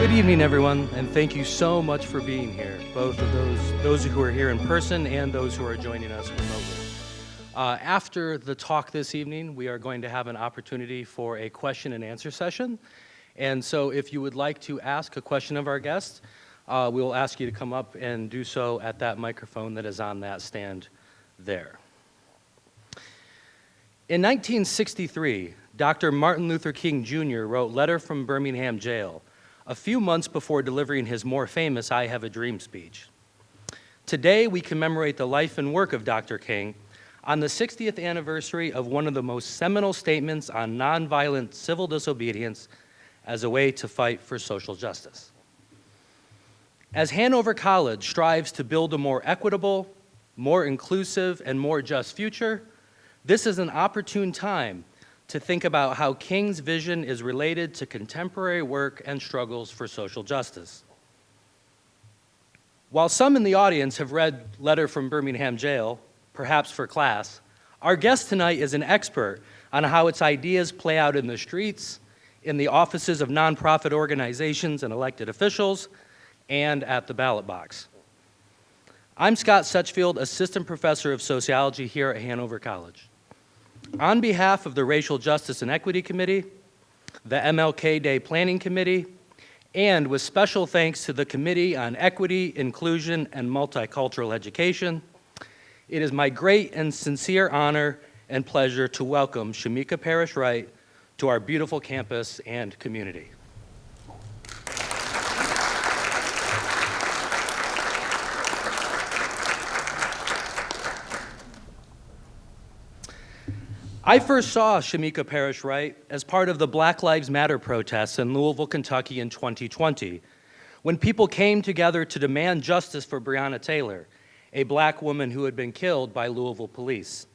Good evening, everyone, and thank you so much for being here, both of those who are here in person and those who are joining us remotely. After the talk this evening, we are going to have an opportunity for a question and answer session. And so if you would like to ask a question of our guests, we will ask you to come up and do so at that microphone that is on that stand there. In 1963, Dr. Martin Luther King Jr. wrote Letter from Birmingham Jail a few months before delivering his more famous I Have a Dream speech. Today, we commemorate the life and work of Dr. King on the 60th anniversary of one of the most seminal statements on nonviolent civil disobedience as a way to fight for social justice. As Hanover College strives to build a more equitable, more inclusive, and more just future, this is an opportune time to think about how King's vision is related to contemporary work and struggles for social justice. While some in the audience have read Letter from Birmingham Jail, perhaps for class, our guest tonight is an expert on how its ideas play out in the streets, in the offices of nonprofit organizations and elected officials, and at the ballot box. I'm Scott Setchfield, Assistant Professor of Sociology here at Hanover College. On behalf of the Racial Justice and Equity Committee, the MLK Day Planning Committee, and with special thanks to the Committee on Equity, Inclusion, and Multicultural Education, it is my great and sincere honor and pleasure to welcome Shameka Parrish-Wright to our beautiful campus and community. I first saw Shameka Parrish-Wright as part of the Black Lives Matter protests in Louisville, Kentucky in 2020, when people came together to demand justice for Breonna Taylor, a black woman who had been killed by Louisville police.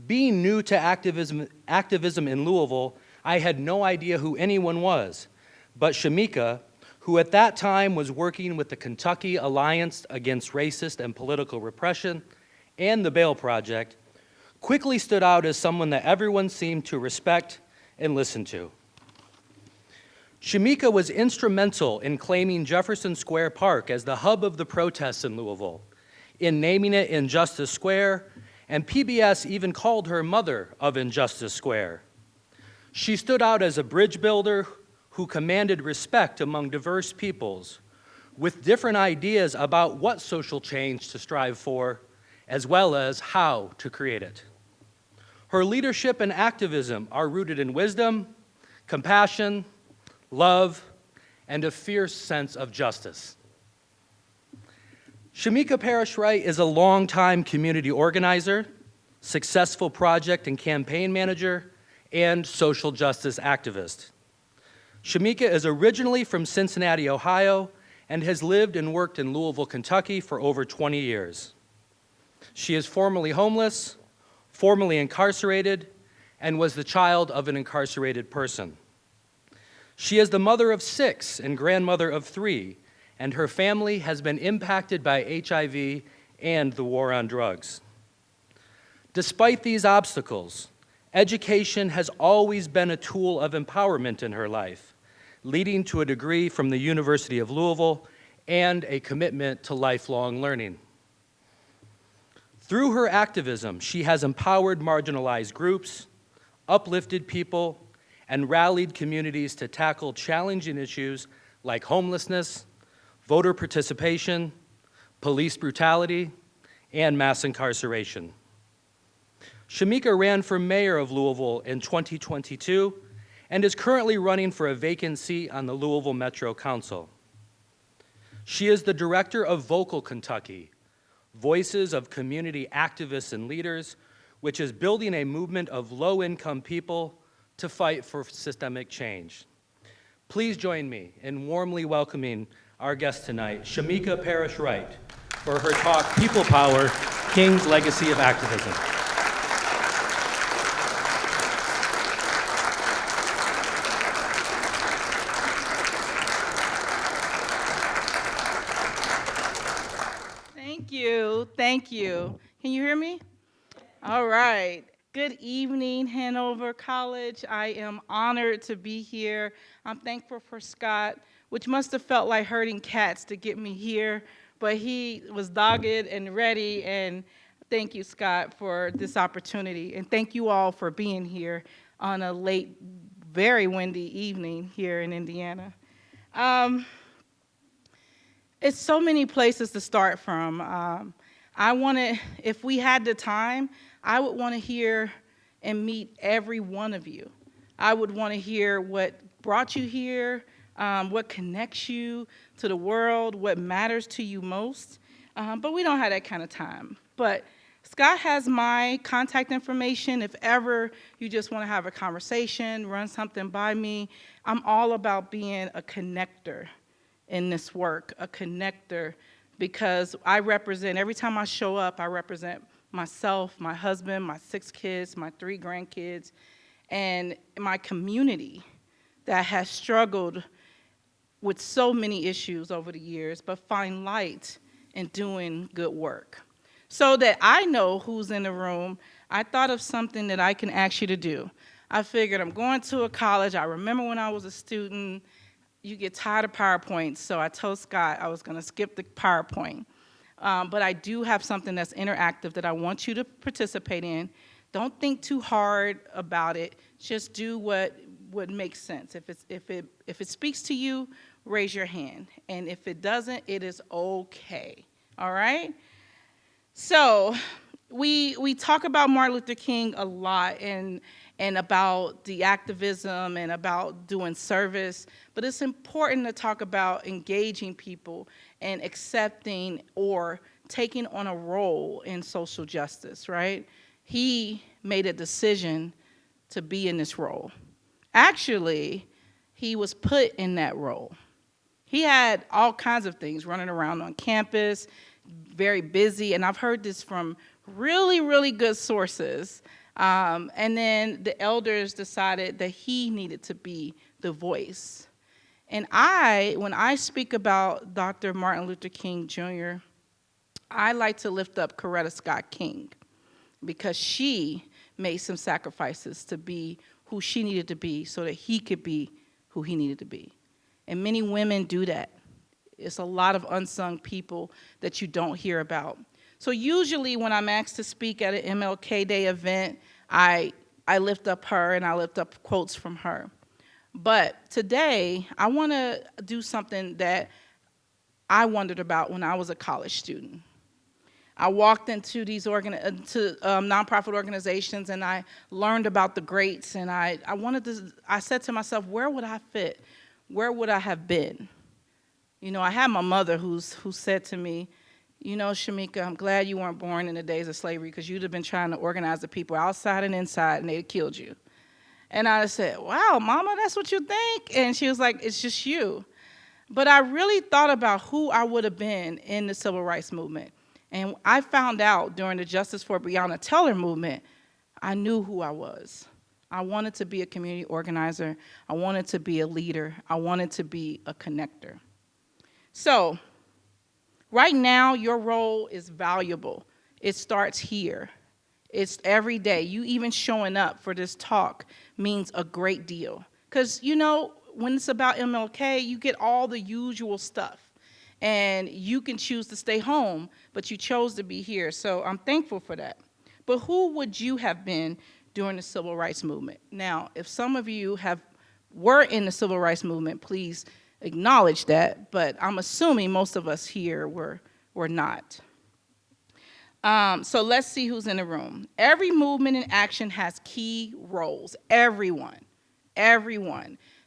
Being new to activism in Louisville, I had no idea who anyone was, but Shameka, who at that time was working with the Kentucky Alliance Against Racist and Political Repression and the Bail Project, quickly stood out as someone that everyone seemed to respect and listen to. Shameka was instrumental in claiming Jefferson Square Park as the hub of the protests in Louisville, in naming it Injustice Square, and PBS even called her mother of Injustice Square. She stood out as a bridge builder who commanded respect among diverse peoples, with different ideas about what social change to strive for, as well as how to create it. Her leadership and activism are rooted in wisdom, compassion, love, and a fierce sense of justice. Shameka Parrish-Wright is a longtime community organizer, successful project and campaign manager, and social justice activist. Shameka is originally from Cincinnati, Ohio, and has lived and worked in Louisville, Kentucky for over 20 years. She is formerly homeless, formerly incarcerated, and was the child of an incarcerated person. She is the mother of 6 and grandmother of 3, and her family has been impacted by HIV and the war on drugs. Despite these obstacles, education has always been a tool of empowerment in her life, leading to a degree from the University of Louisville and a commitment to lifelong learning. Through her activism, she has empowered marginalized groups, uplifted people, and rallied communities to tackle challenging issues like homelessness, voter participation, police brutality, and mass incarceration. Shameka ran for mayor of Louisville in 2022 and is currently running for a vacant seat on the Louisville Metro Council. She is the director of Vocal Kentucky, Voices of Community Activists and Leaders, which is building a movement of low-income people to fight for systemic change. Please join me in warmly welcoming our guest tonight, Shameka Parrish-Wright, for her talk, People Power, King's Legacy of Activism. Thank you. Can you hear me? All right. Good evening, Hanover College. I am honored to be here. I'm thankful for Scott. which must have felt like herding cats to get me here, but he was dogged and ready, and thank you, Scott, for this opportunity, and thank you all for being here on a late, very windy evening here in Indiana. It's so many places to start from. If we had the time, I would want to hear and meet every one of you. I would want to hear what brought you here, what connects you to the world, what matters to you most. But we don't have that kind of time. But Scott has my contact information. If ever you just want to have a conversation, run something by me, I'm all about being a connector in this work, a connector, because I represent, every time I show up, I represent myself, my husband, my 6 kids, my 3 grandkids, and my community that has struggled with so many issues over the years, but find light in doing good work. So that I know who's in the room, I thought of something that I can ask you to do. I figured I'm going to a college. I remember when I was a student, you get tired of PowerPoints, so I told Scott I was going to skip the PowerPoint. But I do have something that's interactive that I want you to participate in. Don't think too hard about it. Just do what makes sense. If it speaks to you, raise your hand. And if it doesn't, it is okay. All right? So we talk about Martin Luther King a lot and about the activism and about doing service, but it's important to talk about engaging people and accepting or taking on a role in social justice, right? He made a decision to be in this role. Actually, he was put in that role. He had all kinds of things running around on campus, very busy, and I've heard this from really, really good sources. And then the elders decided that he needed to be the voice. And when I speak about Dr. Martin Luther King Jr., I like to lift up Coretta Scott King because she made some sacrifices to be who she needed to be so that he could be who he needed to be. And many women do that. It's a lot of unsung people that you don't hear about. So usually when I'm asked to speak at an MLK Day event, I lift up her and I lift up quotes from her. But today, I want to do something that I wondered about when I was a college student. I walked into these nonprofit organizations and I learned about the greats, and I said to myself, where would I fit? Where would I have been? You know, I had my mother who said to me, you know, Shameka, I'm glad you weren't born in the days of slavery because you'd have been trying to organize the people outside and inside and they'd have killed you. And I said, wow, Mama, that's what you think? And she was like, it's just you. But I really thought about who I would have been in the civil rights movement. And I found out during the Justice for Breonna Taylor movement, I knew who I was. I wanted to be a community organizer. I wanted to be a leader. I wanted to be a connector. So, right now, your role is valuable. It starts here. It's every day. You even showing up for this talk means a great deal. Because, you know, when it's about MLK, you get all the usual stuff. And you can choose to stay home, but you chose to be here. So I'm thankful for that. But who would you have been during the civil rights movement? Now, if some of you were in the civil rights movement, please acknowledge that. But I'm assuming most of us here were not. So let's see who's in the room. Every movement and action has key roles. Everyone.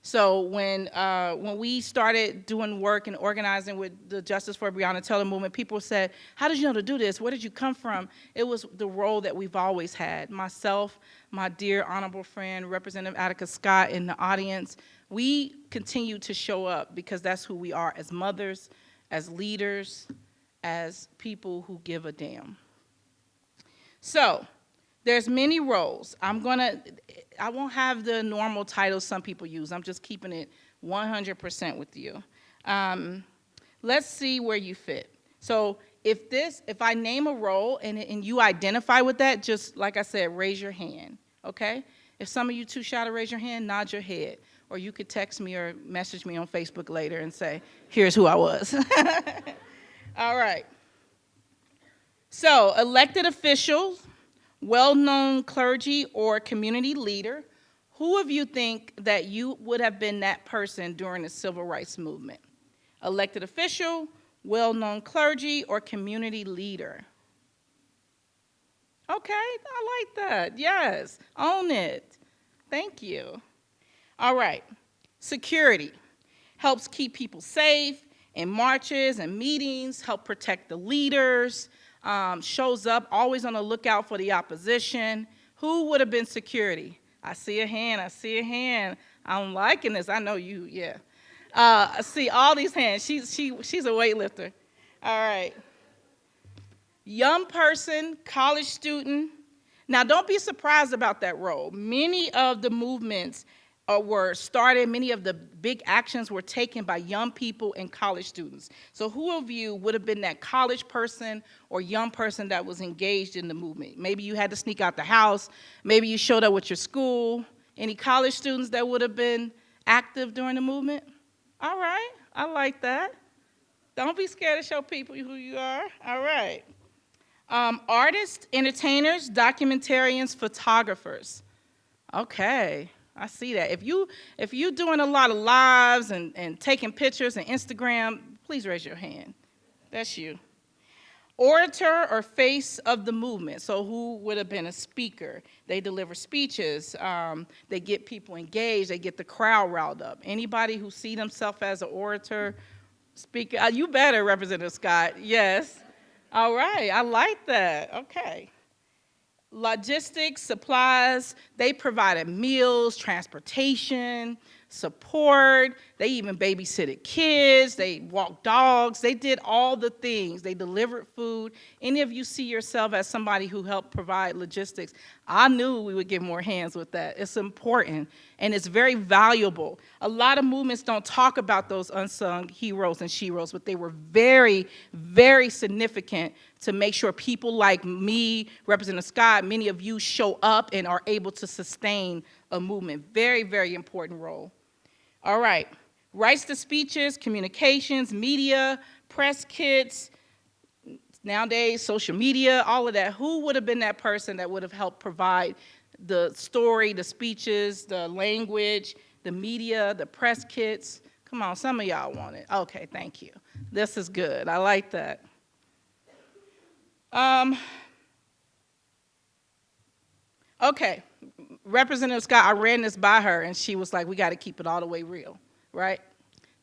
So when we started doing work and organizing with the Justice for Breonna Taylor movement, people said, how did you know to do this? Where did you come from? It was the role that we've always had. Myself, my dear honorable friend, Representative Attica Scott in the audience, we continue to show up because that's who we are as mothers, as leaders, as people who give a damn. So there's many roles. I won't have the normal titles some people use. I'm just keeping it 100% with you. Let's see where you fit. So if I name a role and you identify with that, just like I said, raise your hand, okay? If some of you too shy to raise your hand, nod your head. or you could text me or message me on Facebook later and say, here's who I was. All right. So, elected officials, well-known clergy, or community leader, who of you think that you would have been that person during the civil rights movement? Elected official, well-known clergy, or community leader? Okay, I like that. Yes, own it. Thank you. All right, security helps keep people safe in marches and meetings, help protect the leaders, shows up always on the lookout for the opposition. Who would have been security? I see a hand, I see a hand. I'm liking this, I know you, yeah. I see all these hands, she's a weightlifter. All right. Young person, college student. Now, don't be surprised about that role. Many of the movements were started, many of the big actions were taken by young people and college students. So who of you would have been that college person or young person that was engaged in the movement? Maybe you had to sneak out the house. Maybe you showed up with your school. Any college students that would have been active during the movement? All right, I like that. Don't be scared to show people who you are. All right. Artists, entertainers, documentarians, photographers. Okay, I see that. If you're doing a lot of lives and taking pictures and Instagram, please raise your hand. That's you. Orator or face of the movement. So who would have been a speaker? They deliver speeches. They get people engaged. They get the crowd riled up. Anybody who see themselves as an orator, speaker? You better, Representative Scott. Yes. All right, I like that. Okay. Logistics, supplies, they provided meals, transportation, support. They even babysitted kids. They walked dogs. They did all the things. They delivered food. Any of you see yourself as somebody who helped provide logistics? I knew we would get more hands with that. It's important, and it's very valuable. A lot of movements don't talk about those unsung heroes and sheroes, but they were very, very significant to make sure people like me, Representative Scott, many of you show up and are able to sustain a movement. Very, very important role. All right, rights to speeches, communications, media, press kits, nowadays social media, all of that. Who would have been that person that would have helped provide the story, the speeches, the language, the media, the press kits? Come on, some of y'all want it. Okay, thank you. This is good, I like that. Okay, Representative Scott, I ran this by her, and she was like, we got to keep it all the way real, right?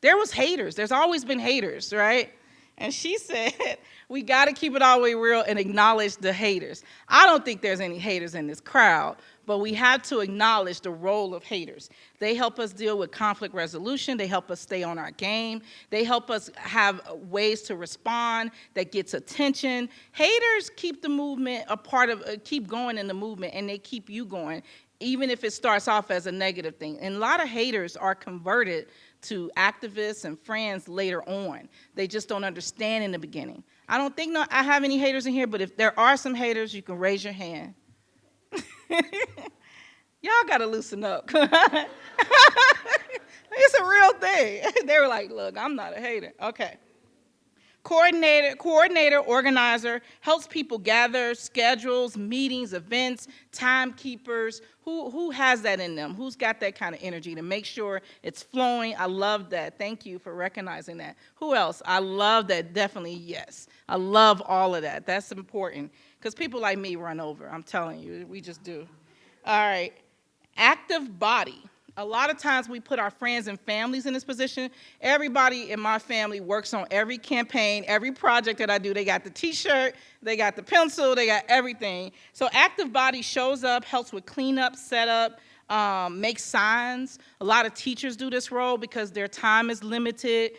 There was haters. There's always been haters, right? And she said, we got to keep it all the way real and acknowledge the haters. I don't think there's any haters in this crowd, but we have to acknowledge the role of haters. They help us deal with conflict resolution. They help us stay on our game. They help us have ways to respond that gets attention. Haters keep the movement a part of, keep going in the movement, and they keep you going, even if it starts off as a negative thing. And a lot of haters are converted to activists and friends later on. They just don't understand in the beginning. I don't think I have any haters in here, but if there are some haters, you can raise your hand. Y'all gotta loosen up. It's a real thing. They were like, look, I'm not a hater. Okay. Coordinator, organizer, helps people gather, schedules, meetings, events, timekeepers. Who has that in them? Who's got that kind of energy to make sure it's flowing? I love that. Thank you for recognizing that. Who else? I love that. Definitely, yes. I love all of that. That's important because people like me run over. I'm telling you, we just do. All right. Active body. A lot of times we put our friends and families in this position. Everybody in my family works on every campaign, every project that I do. They got the t-shirt, they got the pencil, they got everything. So active body shows up, helps with cleanup, setup, makes signs. A lot of teachers do this role because their time is limited.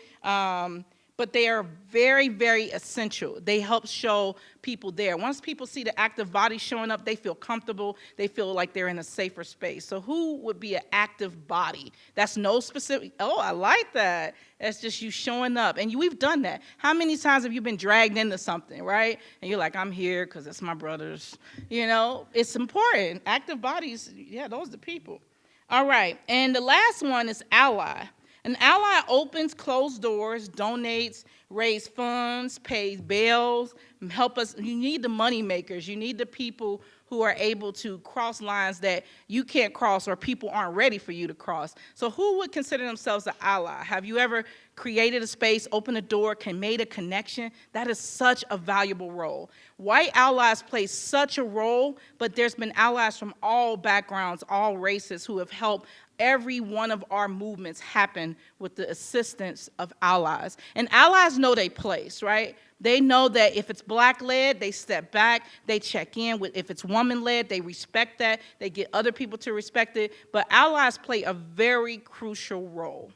But they are very, very essential. They help show people there. Once people see the active body showing up, they feel comfortable. They feel like they're in a safer space. So who would be an active body? That's no specific, oh, I like that. That's just you showing up. And we've done that. How many times have you been dragged into something, right? And you're like, I'm here because it's my brothers. You know, it's important. Active bodies, yeah, those are the people. All right, and the last one is ally. An ally opens closed doors, donates, raises funds, pays bills, help us. You need the money makers. You need the people who are able to cross lines that you can't cross or people aren't ready for you to cross. So who would consider themselves an ally? Have you ever created a space, opened a door, made a connection? That is such a valuable role. White allies play such a role, but there's been allies from all backgrounds, all races who have helped every one of our movements happen with the assistance of allies. And allies know their place, right? They know that if it's Black-led, they step back, they check in. If it's woman-led, they respect that. They get other people to respect it. But allies play a very crucial role.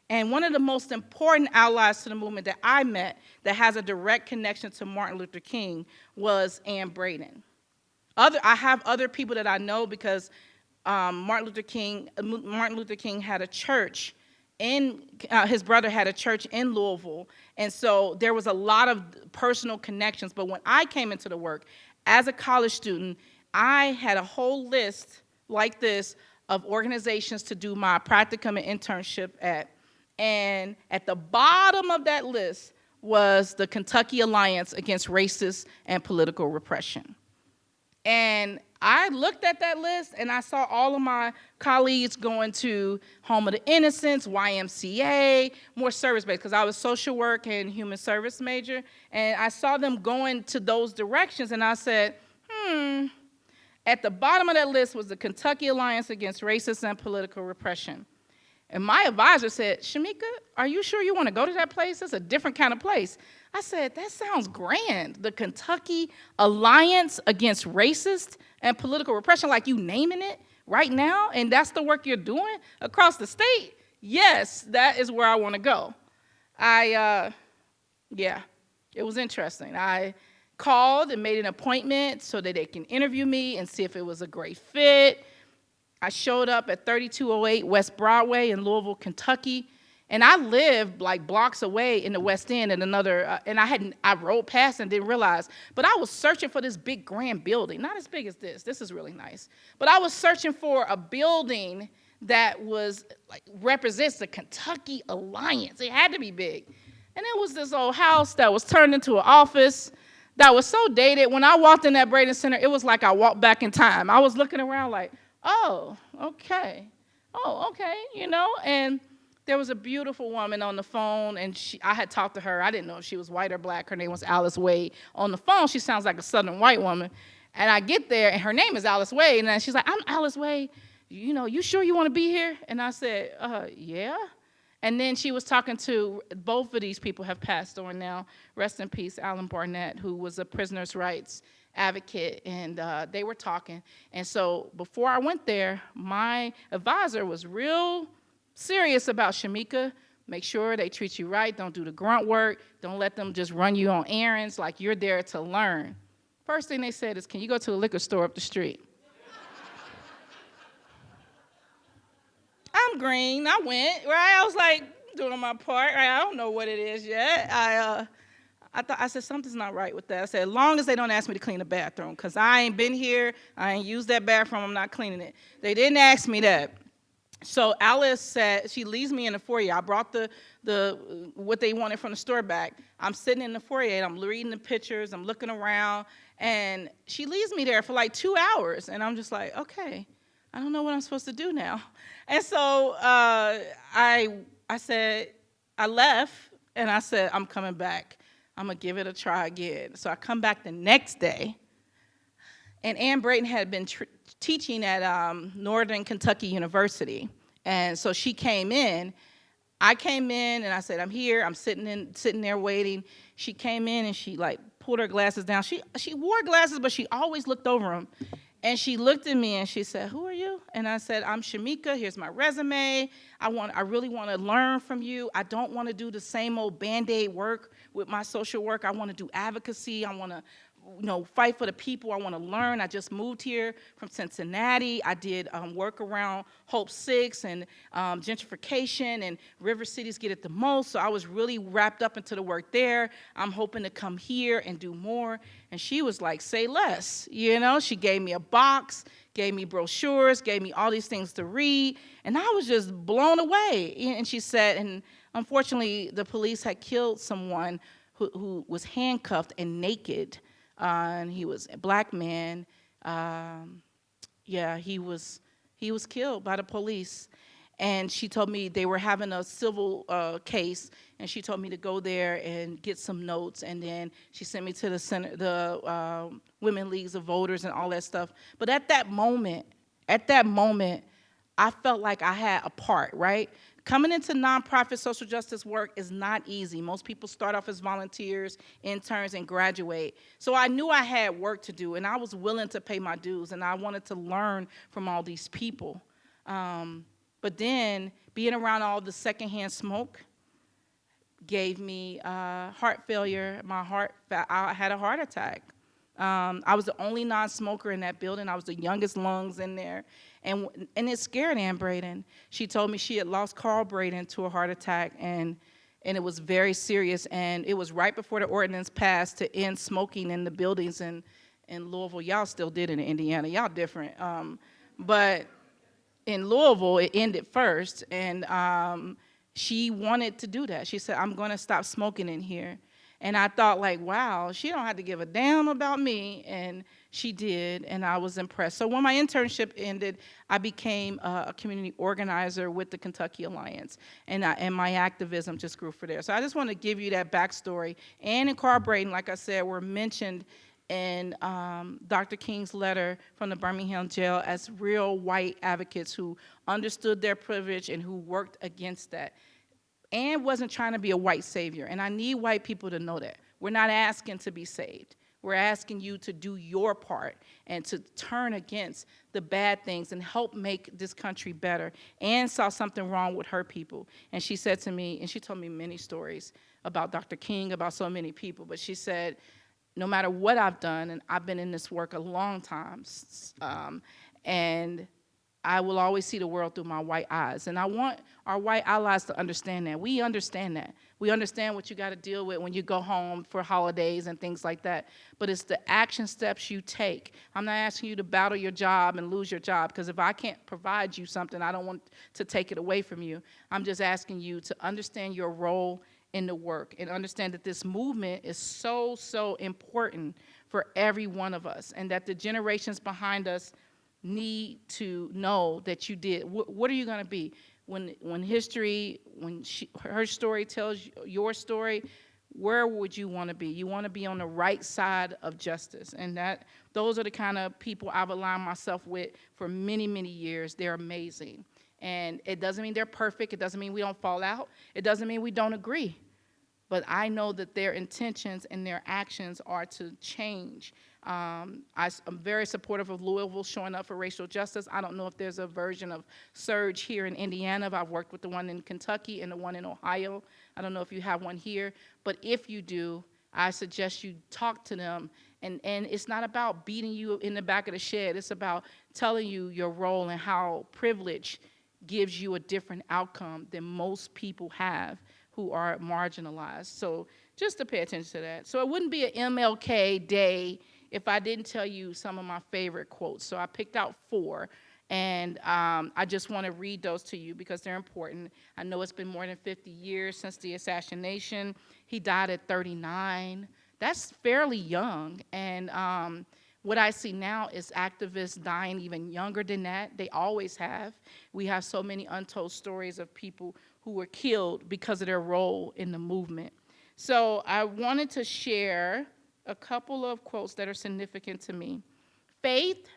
And one of the most important allies to the movement that I met that has a direct connection to Martin Luther King was Ann Braden. I have other people that I know because Martin Luther King had a church his brother had a church in Louisville, and so there was a lot of personal connections. But when I came into the work as a college student, I had a whole list like this of organizations to do my practicum and internship at. And at the bottom of that list was the Kentucky Alliance Against Racist and Political Repression. And I looked at that list and I saw all of my colleagues going to Home of the Innocents, YMCA, more service-based, because I was social work and human service major. And I saw them going to those directions and I said, At the bottom of that list was the Kentucky Alliance Against Racist and Political Repression. And my advisor said, Shameka, are you sure you want to go to that place? It's a different kind of place. I said, that sounds grand. The Kentucky Alliance Against Racist and Political Repression, like you naming it right now, and that's the work you're doing across the state? Yes, that is where I want to go. It was interesting. I called and made an appointment so that they can interview me and see if it was a great fit. I showed up at 3208 West Broadway in Louisville, Kentucky, and I lived like blocks away in the West End in another, I rode past and didn't realize, but I was searching for this big grand building, not as big as this. This is really nice. But I was searching for a building that was like represents the Kentucky Alliance. It had to be big. And it was this old house that was turned into an office that was so dated. When I walked in that Braden Center, it was like I walked back in time. I was looking around like, oh, okay, and there was a beautiful woman on the phone, and I had talked to her. I didn't know if she was white or black. Her name was Alice Wade. On the phone, she sounds like a Southern white woman, and I get there, and her name is Alice Wade, and then she's like, I'm Alice Wade, you sure you want to be here? And I said, yeah. And then she was talking to, both of these people have passed on now, rest in peace, Alan Barnett, who was a prisoner's rights advocate, and they were talking. And so before I went there, my advisor was real serious about Shameka. Make sure they treat you right. Don't do the grunt work. Don't let them just run you on errands like you're there to learn. First thing they said is, can you go to the liquor store up the street? I'm green. I went, right? I was like doing my part, right? I don't know what it is yet. I said, something's not right with that. I said, as long as they don't ask me to clean the bathroom, because I ain't been here, I ain't used that bathroom, I'm not cleaning it. They didn't ask me that. So Alice said, she leaves me in the foyer. I brought the what they wanted from the store back. I'm sitting in the foyer, and I'm reading the pictures, I'm looking around, and she leaves me there for like 2 hours. And I'm just like, okay, I don't know what I'm supposed to do now. And so I left, and I said, I'm coming back. I'm going to give it a try again. So I come back the next day, and Ann Braden had been teaching at Northern Kentucky University. And so she came in. I came in, and I said, I'm here. I'm sitting there waiting. She came in, and she, like, pulled her glasses down. She wore glasses, but she always looked over them. And she looked at me, and she said, who are you? And I said, I'm Shameka. Here's my resume. I really want to learn from you. I don't want to do the same old Band-Aid work with my social work. I want to do advocacy. I want to fight for the people. I want to learn. I just moved here from Cincinnati. I did work around Hope 6 and gentrification, and river cities get it the most. So I was really wrapped up into the work there. I'm hoping to come here and do more. And she was like, say less. She gave me a box, gave me brochures, gave me all these things to read, and I was just blown away. And she said, and unfortunately, the police had killed someone who was handcuffed and naked, and he was a black man. He was killed by the police. And she told me they were having a civil case, and she told me to go there and get some notes. And then she sent me to the center, the Women Leagues of Voters and all that stuff. But at that moment, I felt like I had a part, right? Coming into nonprofit social justice work is not easy. Most people start off as volunteers, interns, and graduate. So I knew I had work to do, and I was willing to pay my dues, and I wanted to learn from all these people. But then being around all the secondhand smoke gave me heart failure. I had a heart attack. I was the only non-smoker in that building. I was the youngest lungs in there. And it scared Ann Braden. She told me she had lost Carl Braden to a heart attack, and it was very serious. And it was right before the ordinance passed to end smoking in the buildings in Louisville. Y'all still did it in Indiana. Y'all different. But in Louisville, it ended first, and she wanted to do that. She said, I'm going to stop smoking in here. And I thought, like, wow, she don't have to give a damn about me, and she did, and I was impressed. So when my internship ended, I became a community organizer with the Kentucky Alliance, and my activism just grew from there. So I just want to give you that backstory. Ann and Carl Braden, like I said, were mentioned in Dr. King's letter from the Birmingham jail as real white advocates who understood their privilege and who worked against that. Ann wasn't trying to be a white savior, and I need white people to know that. We're not asking to be saved. We're asking you to do your part and to turn against the bad things and help make this country better. Ann saw something wrong with her people, and she said to me, and she told me many stories about Dr. King, about so many people, but she said, no matter what I've done, and I've been in this work a long time, and I will always see the world through my white eyes. And I want our white allies to understand that. We understand that. We understand what you got to deal with when you go home for holidays and things like that. But it's the action steps you take. I'm not asking you to battle your job and lose your job, because if I can't provide you something, I don't want to take it away from you. I'm just asking you to understand your role in the work and understand that this movement is so, so important for every one of us, and that the generations behind us need to know that you did. What are you going to be? When her story tells your story, where would you want to be? You want to be on the right side of justice, and those are the kind of people I've aligned myself with for many, many years. They're amazing. And it doesn't mean they're perfect. It doesn't mean we don't fall out. It doesn't mean we don't agree. But I know that their intentions and their actions are to change. I'm very supportive of Louisville showing up for racial justice. I don't know if there's a version of Surge here in Indiana. I've worked with the one in Kentucky and the one in Ohio. I don't know if you have one here. But if you do, I suggest you talk to them. And it's not about beating you in the back of the shed. It's about telling you your role and how privilege gives you a different outcome than most people have who are marginalized. So just to pay attention to that. So it wouldn't be an MLK Day if I didn't tell you some of my favorite quotes. So I picked out 4, and I just want to read those to you because they're important. I know it's been more than 50 years since the assassination. He died at 39. That's fairly young, and what I see now is activists dying even younger than that. They always have. We have so many untold stories of people who were killed because of their role in the movement. So I wanted to share a couple of quotes that are significant to me. Faith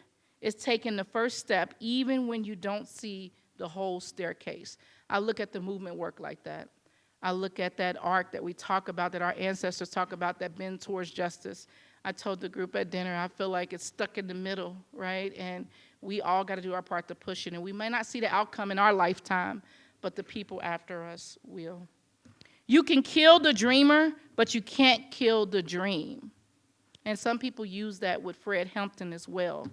is taking the first step even when you don't see the whole staircase. I look at the movement work like that. I look at that arc that we talk about, that our ancestors talk about, that bend towards justice. I told the group at dinner, I feel like it's stuck in the middle, right? And we all got to do our part to push it. And we may not see the outcome in our lifetime, but the people after us will. You can kill the dreamer, but you can't kill the dream. And some people use that with Fred Hampton as well.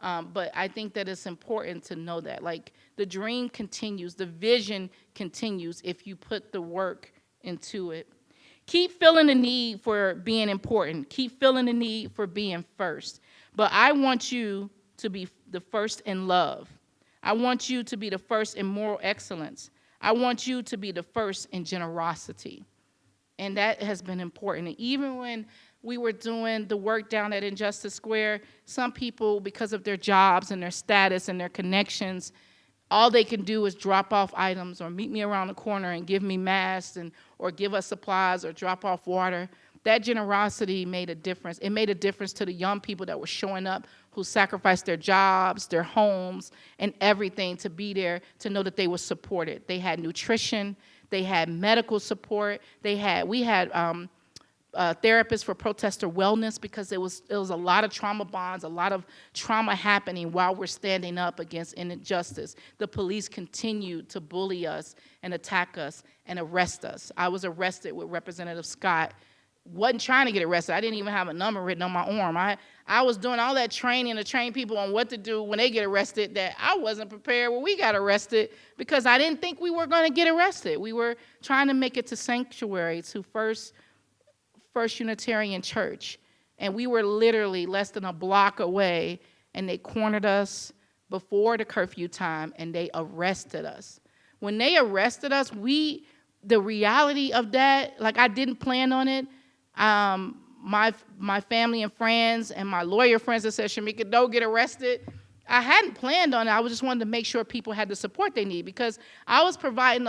But I think that it's important to know that. Like, the dream continues, the vision continues if you put the work into it. Keep feeling the need for being important. Keep feeling the need for being first. But I want you to be the first in love. I want you to be the first in moral excellence. I want you to be the first in generosity. And that has been important. And even when we were doing the work down at Injustice Square, some people, because of their jobs and their status and their connections, all they can do is drop off items or meet me around the corner and give me masks or give us supplies or drop off water. That generosity made a difference. It made a difference to the young people that were showing up, who sacrificed their jobs, their homes, and everything to be there, to know that they were supported. They had nutrition. They had medical support. We had therapists for protester wellness, because it was a lot of trauma bonds, a lot of trauma happening while we're standing up against injustice. The police continued to bully us and attack us and arrest us. I was arrested with Representative Scott. Wasn't trying to get arrested. I didn't even have a number written on my arm. I was doing all that training to train people on what to do when they get arrested, that I wasn't prepared when we got arrested, because I didn't think we were going to get arrested. We were trying to make it to Sanctuary, to First Unitarian Church, and we were literally less than a block away, and they cornered us before the curfew time, and they arrested us. When they arrested us, the reality of that, like, I didn't plan on it. My family and friends and my lawyer friends that said, Shameka, don't get arrested. I hadn't planned on it. I just wanted to make sure people had the support they need, because I was providing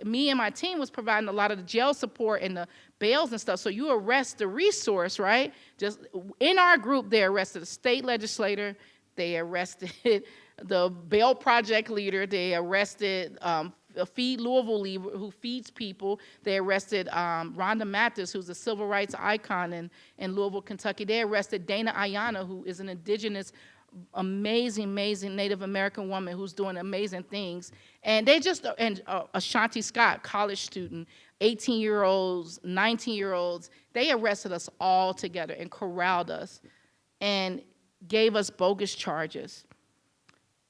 me and my team was providing a lot of the jail support and the bails and stuff. So you arrest the resource, right? Just in our group, they arrested a state legislator. They arrested the bail project leader. They arrested a Feed Louisville leader who feeds people. They arrested Rhonda Mathis, who's a civil rights icon in Louisville, Kentucky. They arrested Dana Ayana, who is an indigenous, amazing Native American woman who's doing amazing things. And Ashanti Scott, college student, 18-year-olds, 19-year-olds, they arrested us all together and corralled us and gave us bogus charges.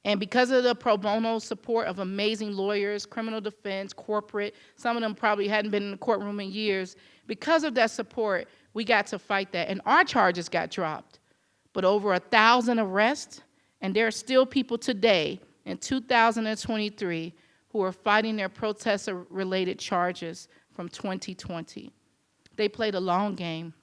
And because of the pro bono support of amazing lawyers, criminal defense, corporate, some of them probably hadn't been in the courtroom in years, because of that support, we got to fight that. And our charges got dropped. But over 1,000 arrests, and there are still people today in 2023 who are fighting their protest-related charges from 2020. They played a long game.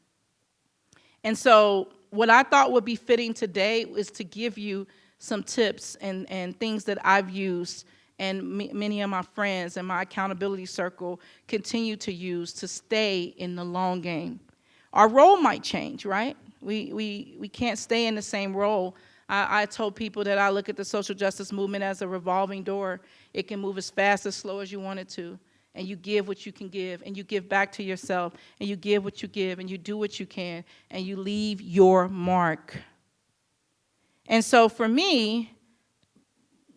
And so what I thought would be fitting today is to give you some tips and things that I've used, and many of my friends in my accountability circle continue to use to stay in the long game. Our role might change, right? We can't stay in the same role. I told people that I look at the social justice movement as a revolving door. It can move as fast as slow as you want it to, and you give what you can give, and you give back to yourself, and you give what you give, and you do what you can, and you leave your mark. And so for me,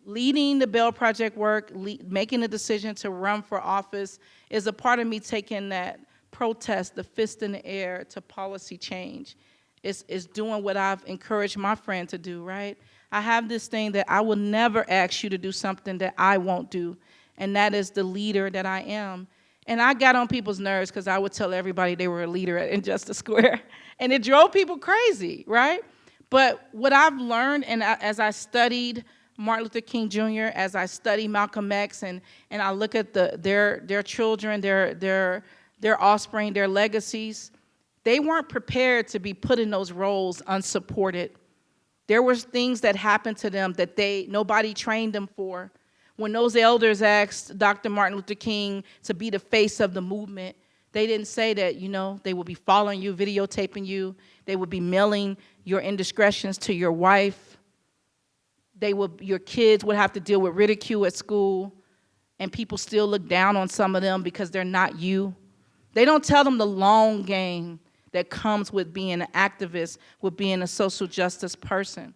leading the Bail Project work, making the decision to run for office, is a part of me taking that protest, the fist in the air, to policy change. It's doing what I've encouraged my friend to do, right? I have this thing that I will never ask you to do something that I won't do, and that is the leader that I am. And I got on people's nerves because I would tell everybody they were a leader at Injustice Square, and it drove people crazy, right? But what I've learned, and as I studied Martin Luther King Jr., as I study Malcolm X, and I look at their children, their offspring, their legacies, they weren't prepared to be put in those roles unsupported. There was things that happened to them that nobody trained them for. When those elders asked Dr. Martin Luther King to be the face of the movement, they didn't say that, they would be following you, videotaping you. They would be mailing your indiscretions to your wife. Your kids would have to deal with ridicule at school, and people still look down on some of them because they're not you. They don't tell them the long game that comes with being an activist, with being a social justice person.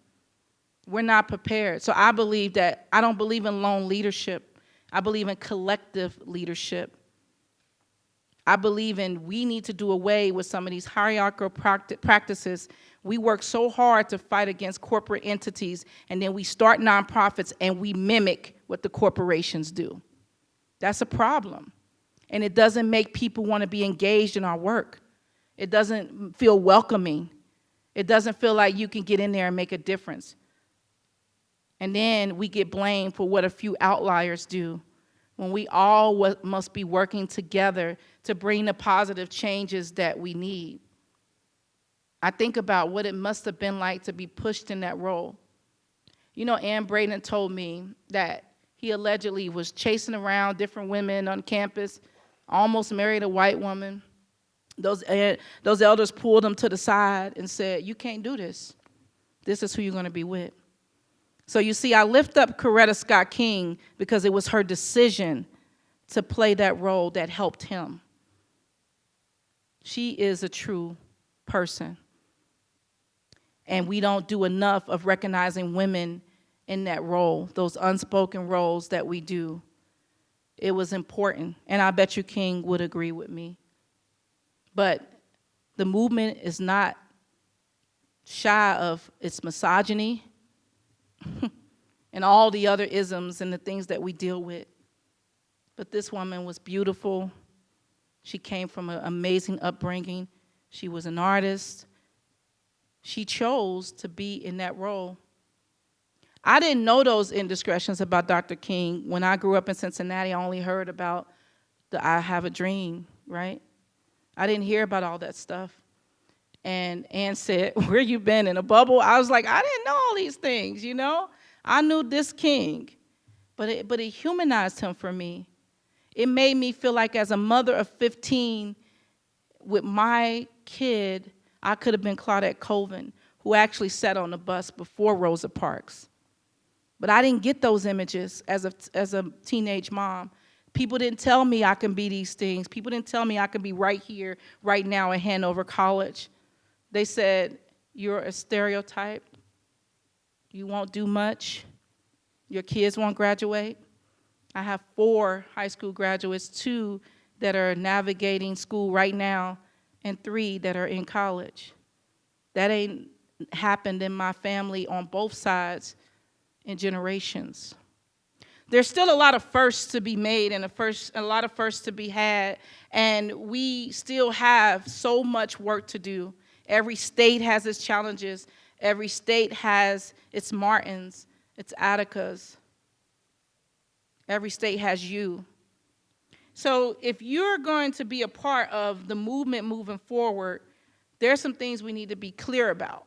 We're not prepared. So I don't believe in lone leadership. I believe in collective leadership. I believe we need to do away with some of these hierarchical practices. We work so hard to fight against corporate entities, and then we start nonprofits and we mimic what the corporations do. That's a problem. And it doesn't make people want to be engaged in our work. It doesn't feel welcoming. It doesn't feel like you can get in there and make a difference. And then we get blamed for what a few outliers do, when we all must be working together to bring the positive changes that we need. I think about what it must have been like to be pushed in that role. You know, Ann Braden told me that he allegedly was chasing around different women on campus, almost married a white woman. Those elders pulled him to the side and said, "You can't do this. This is who you're going to be with." So you see, I lift up Coretta Scott King because it was her decision to play that role that helped him. She is a true person. And we don't do enough of recognizing women in that role, those unspoken roles that we do. It was important, and I bet you King would agree with me. But the movement is not shy of its misogyny and all the other isms and the things that we deal with. But this woman was beautiful. She came from an amazing upbringing. She was an artist. She chose to be in that role. I didn't know those indiscretions about Dr. King. When I grew up in Cincinnati, I only heard about the I Have a Dream, right? I didn't hear about all that stuff. And Ann said, "Where you been, in a bubble?" I was like, I didn't know all these things, you know? I knew this King, but it humanized him for me. It made me feel like as a mother of 15 with my kid, I could have been Claudette Colvin, who actually sat on the bus before Rosa Parks. But I didn't get those images as a teenage mom. People didn't tell me I can be these things. People didn't tell me I can be right here, right now at Hanover College. They said, "You're a stereotype. You won't do much. Your kids won't graduate." I have 4 high school graduates, 2 that are navigating school right now, and 3 that are in college. That ain't happened in my family on both sides in generations. There's still a lot of firsts to be made and a lot of firsts to be had, and we still have so much work to do. Every state has its challenges. Every state has its Martins, its Atticas. Every state has you. So if you're going to be a part of the movement moving forward, there's some things we need to be clear about.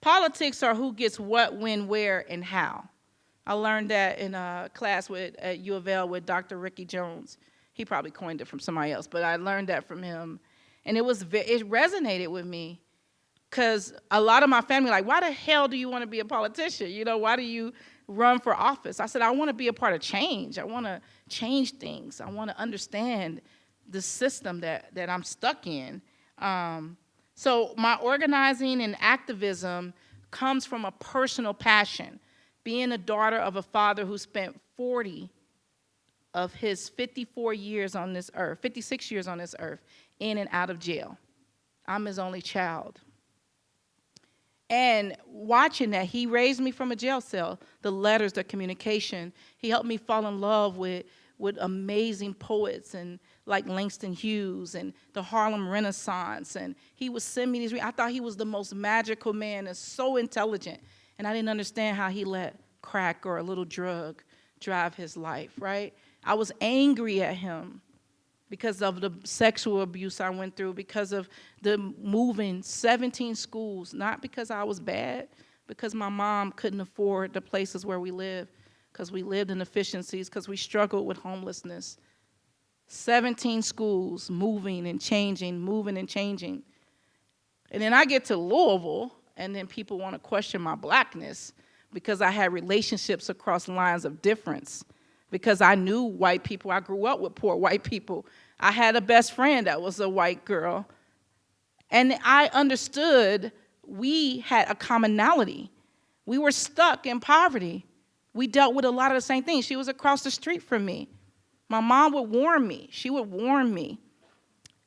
Politics are who gets what, when, where, and how. I learned that in a class at U of L with Dr. Ricky Jones. He probably coined it from somebody else, but I learned that from him. And it resonated with me, because a lot of my family like, "Why the hell do you want to be a politician? You know, why do you run for office?" I said, "I want to be a part of change. I want to change things. I want to understand the system that I'm stuck in." So my organizing and activism comes from a personal passion, being a daughter of a father who spent 40 of his 56 years on this earth, in and out of jail. I'm his only child. And watching that, he raised me from a jail cell, the letters, the communication. He helped me fall in love with amazing poets and like Langston Hughes and the Harlem Renaissance. And he would send me these. I thought he was the most magical man and so intelligent. And I didn't understand how he let crack or a little drug drive his life, right? I was angry at him because of the sexual abuse I went through, because of the moving 17 schools, not because I was bad, because my mom couldn't afford the places where we live, because we lived in efficiencies, because we struggled with homelessness. 17 schools moving and changing, moving and changing. And then I get to Louisville, and then people want to question my blackness because I had relationships across lines of difference, because I knew white people. I grew up with poor white people. I had a best friend that was a white girl. And I understood we had a commonality. We were stuck in poverty. We dealt with a lot of the same things. She was across the street from me. My mom would warn me. She would warn me.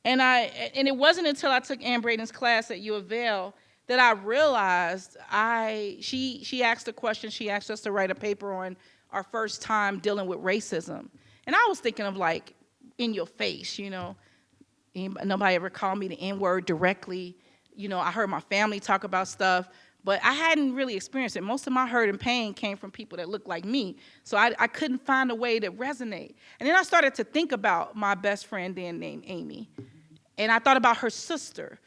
And it wasn't until I took Ann Braden's class at U of L that I realized she asked a question. She asked us to write a paper on our first time dealing with racism. And I was thinking of like, in your face, you know. Nobody ever called me the N-word directly. You know, I heard my family talk about stuff, But I hadn't really experienced it. Most of my hurt and pain came from people that looked like me. So I couldn't find a way to resonate. And then I started to think about my best friend then named Amy. And I thought about her sister,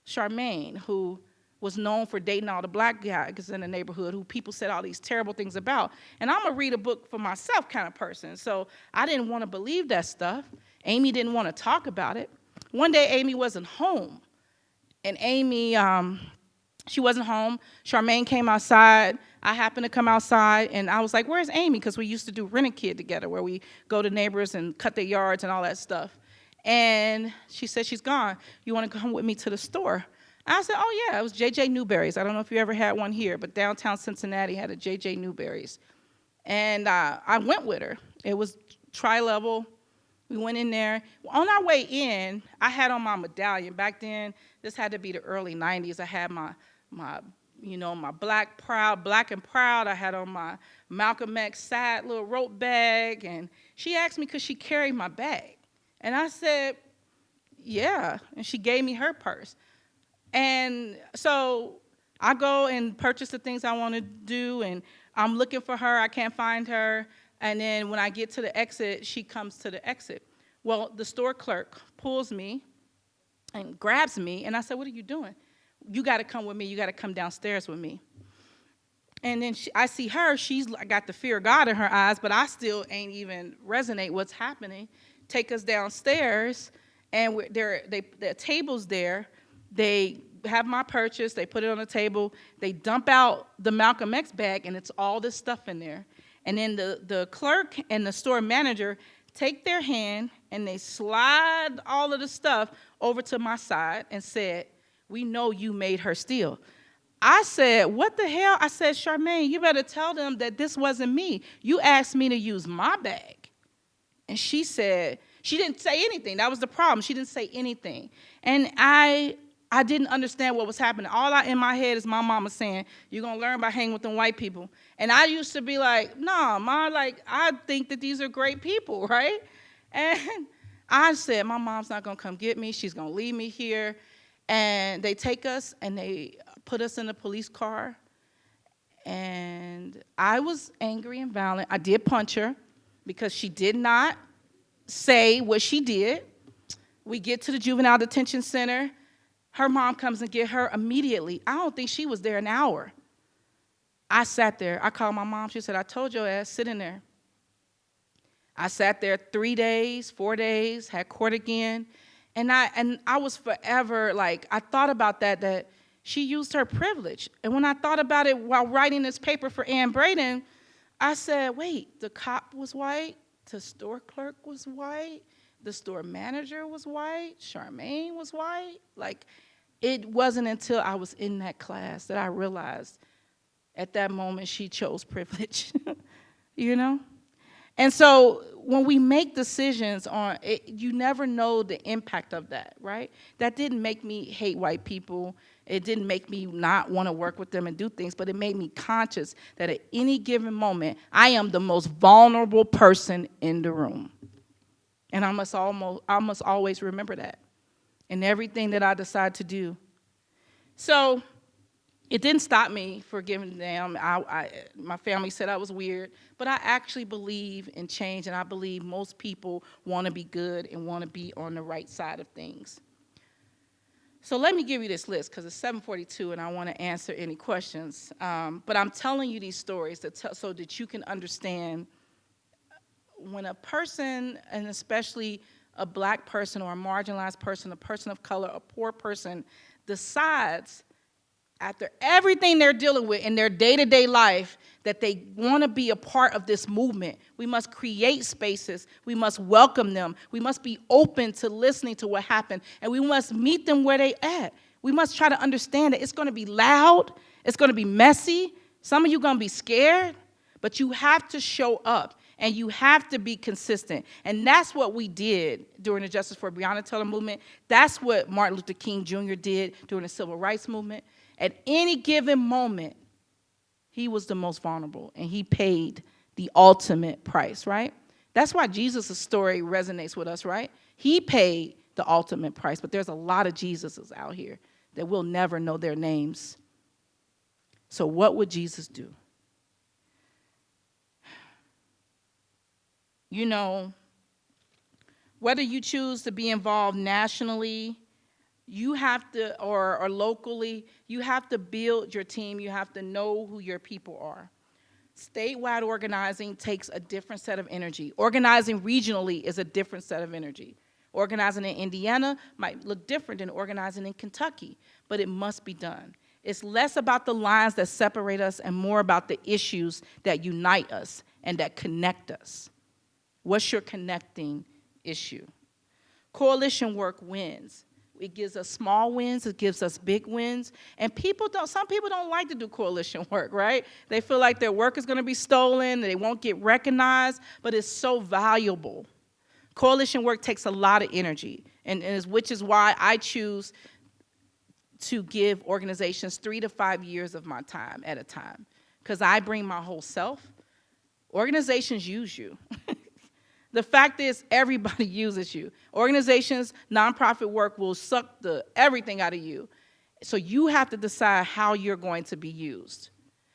Charmaine, who was known for dating all the black guys in the neighborhood who people said all these terrible things about. And I'm a read a book for myself kind of person. So I didn't want to believe that stuff. Amy didn't want to talk about it. One day, Amy wasn't home. And Amy, she wasn't home. Charmaine came outside. I happened to come outside, and I was like, where's Amy? Because we used to do Rent-A-Kid together, where we go to neighbors and cut their yards and all that stuff. And she said, she's gone. You want to come with me to the store? And I said, oh, yeah, it was J.J. Newberry's. I don't know if you ever had one here, but downtown Cincinnati had a J.J. Newberry's. And I went with her. It was tri-level. We went in there. On our way in, I had on my medallion. Back then, this had to be the early 90s. I had my black and proud. I had on my Malcolm X sad little rope bag. And she asked me, could she carry my bag? And I said, yeah. And she gave me her purse. And so I go and purchase the things I want to do, and I'm looking for her. I can't find her. And then when I get to the exit, she comes to the exit. Well, the store clerk pulls me and grabs me, and I said, what are you doing? You got to come with me. You got to come downstairs with me. And then I see her. She's got the fear of God in her eyes, but I still ain't even resonate what's happening. Take us downstairs, and the table's there. They have my purchase. They put it on the table. They dump out the Malcolm X bag, and it's all this stuff in there. And then the clerk and the store manager take their hand, and they slide all of the stuff over to my side and said, we know you made her steal. I said, what the hell? I said, Charmaine, you better tell them that this wasn't me. You asked me to use my bag. And she said, she didn't say anything. That was the problem. She didn't say anything. And I didn't understand what was happening. All in my head is my mama saying, you're going to learn by hanging with them white people. And I used to be like, nah, Ma, I think that these are great people, right? And I said, my mom's not going to come get me. She's going to leave me here. And they take us, and they put us in a police car. And I was angry and violent. I did punch her because she did not say what she did. We get to the juvenile detention center. Her mom comes and get her immediately. I don't think she was there an hour. I sat there. I called my mom. She said, I told your ass, sit in there. I sat there 3 days, 4 days, had court again. And I was forever, I thought about that she used her privilege. And when I thought about it while writing this paper for Ann Braden, I said, wait, the cop was white, the store clerk was white, the store manager was white, Charmaine was white. It wasn't until I was in that class that I realized at that moment she chose privilege, you know? And so when we make decisions on it, you never know the impact of that, right? That didn't make me hate white people. It didn't make me not want to work with them and do things, but it made me conscious that at any given moment, I am the most vulnerable person in the room. And I must always remember that in everything that I decide to do. So it didn't stop me for giving them. My family said I was weird, but I actually believe in change, and I believe most people want to be good and want to be on the right side of things. So let me give you this list, because it's 7:42, and I want to answer any questions. But I'm telling you these stories so that you can understand when a person, and especially a black person or a marginalized person, a person of color, a poor person, decides after everything they're dealing with in their day-to-day life that they want to be a part of this movement. We must create spaces. We must welcome them. We must be open to listening to what happened, and we must meet them where they at. We must try to understand that it's going to be loud. It's going to be messy. Some of you are going to be scared, but you have to show up. And you have to be consistent. And that's what we did during the Justice for Breonna Taylor movement. That's what Martin Luther King Jr. did during the Civil Rights movement. At any given moment, he was the most vulnerable, and he paid the ultimate price, right? That's why Jesus' story resonates with us, right? He paid the ultimate price, but there's a lot of Jesuses out here that we'll never know their names. So what would Jesus do? You know, whether you choose to be involved nationally, you have to, or locally, you have to build your team. You have to know who your people are. Statewide organizing takes a different set of energy. Organizing regionally is a different set of energy. Organizing in Indiana might look different than organizing in Kentucky, but it must be done. It's less about the lines that separate us and more about the issues that unite us and that connect us. What's your connecting issue? Coalition work wins. It gives us small wins, it gives us big wins. And some people don't like to do coalition work, right? They feel like their work is gonna be stolen, they won't get recognized, but it's so valuable. Coalition work takes a lot of energy, which is why I choose to give organizations 3 to 5 years of my time at a time, because I bring my whole self. Organizations use you. The fact is, everybody uses you. Organizations, nonprofit work will suck everything out of you. So you have to decide how you're going to be used.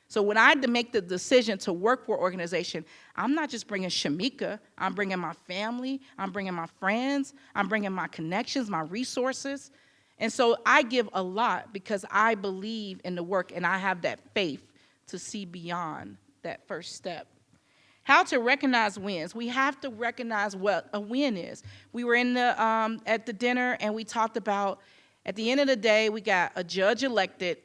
So when I had to make the decision to work for an organization, I'm not just bringing Shameka, I'm bringing my family, I'm bringing my friends, I'm bringing my connections, my resources. And so I give a lot because I believe in the work and I have that faith to see beyond that first step. How to recognize wins. We have to recognize what a win is. We were at the dinner and we talked about, at the end of the day, we got a judge elected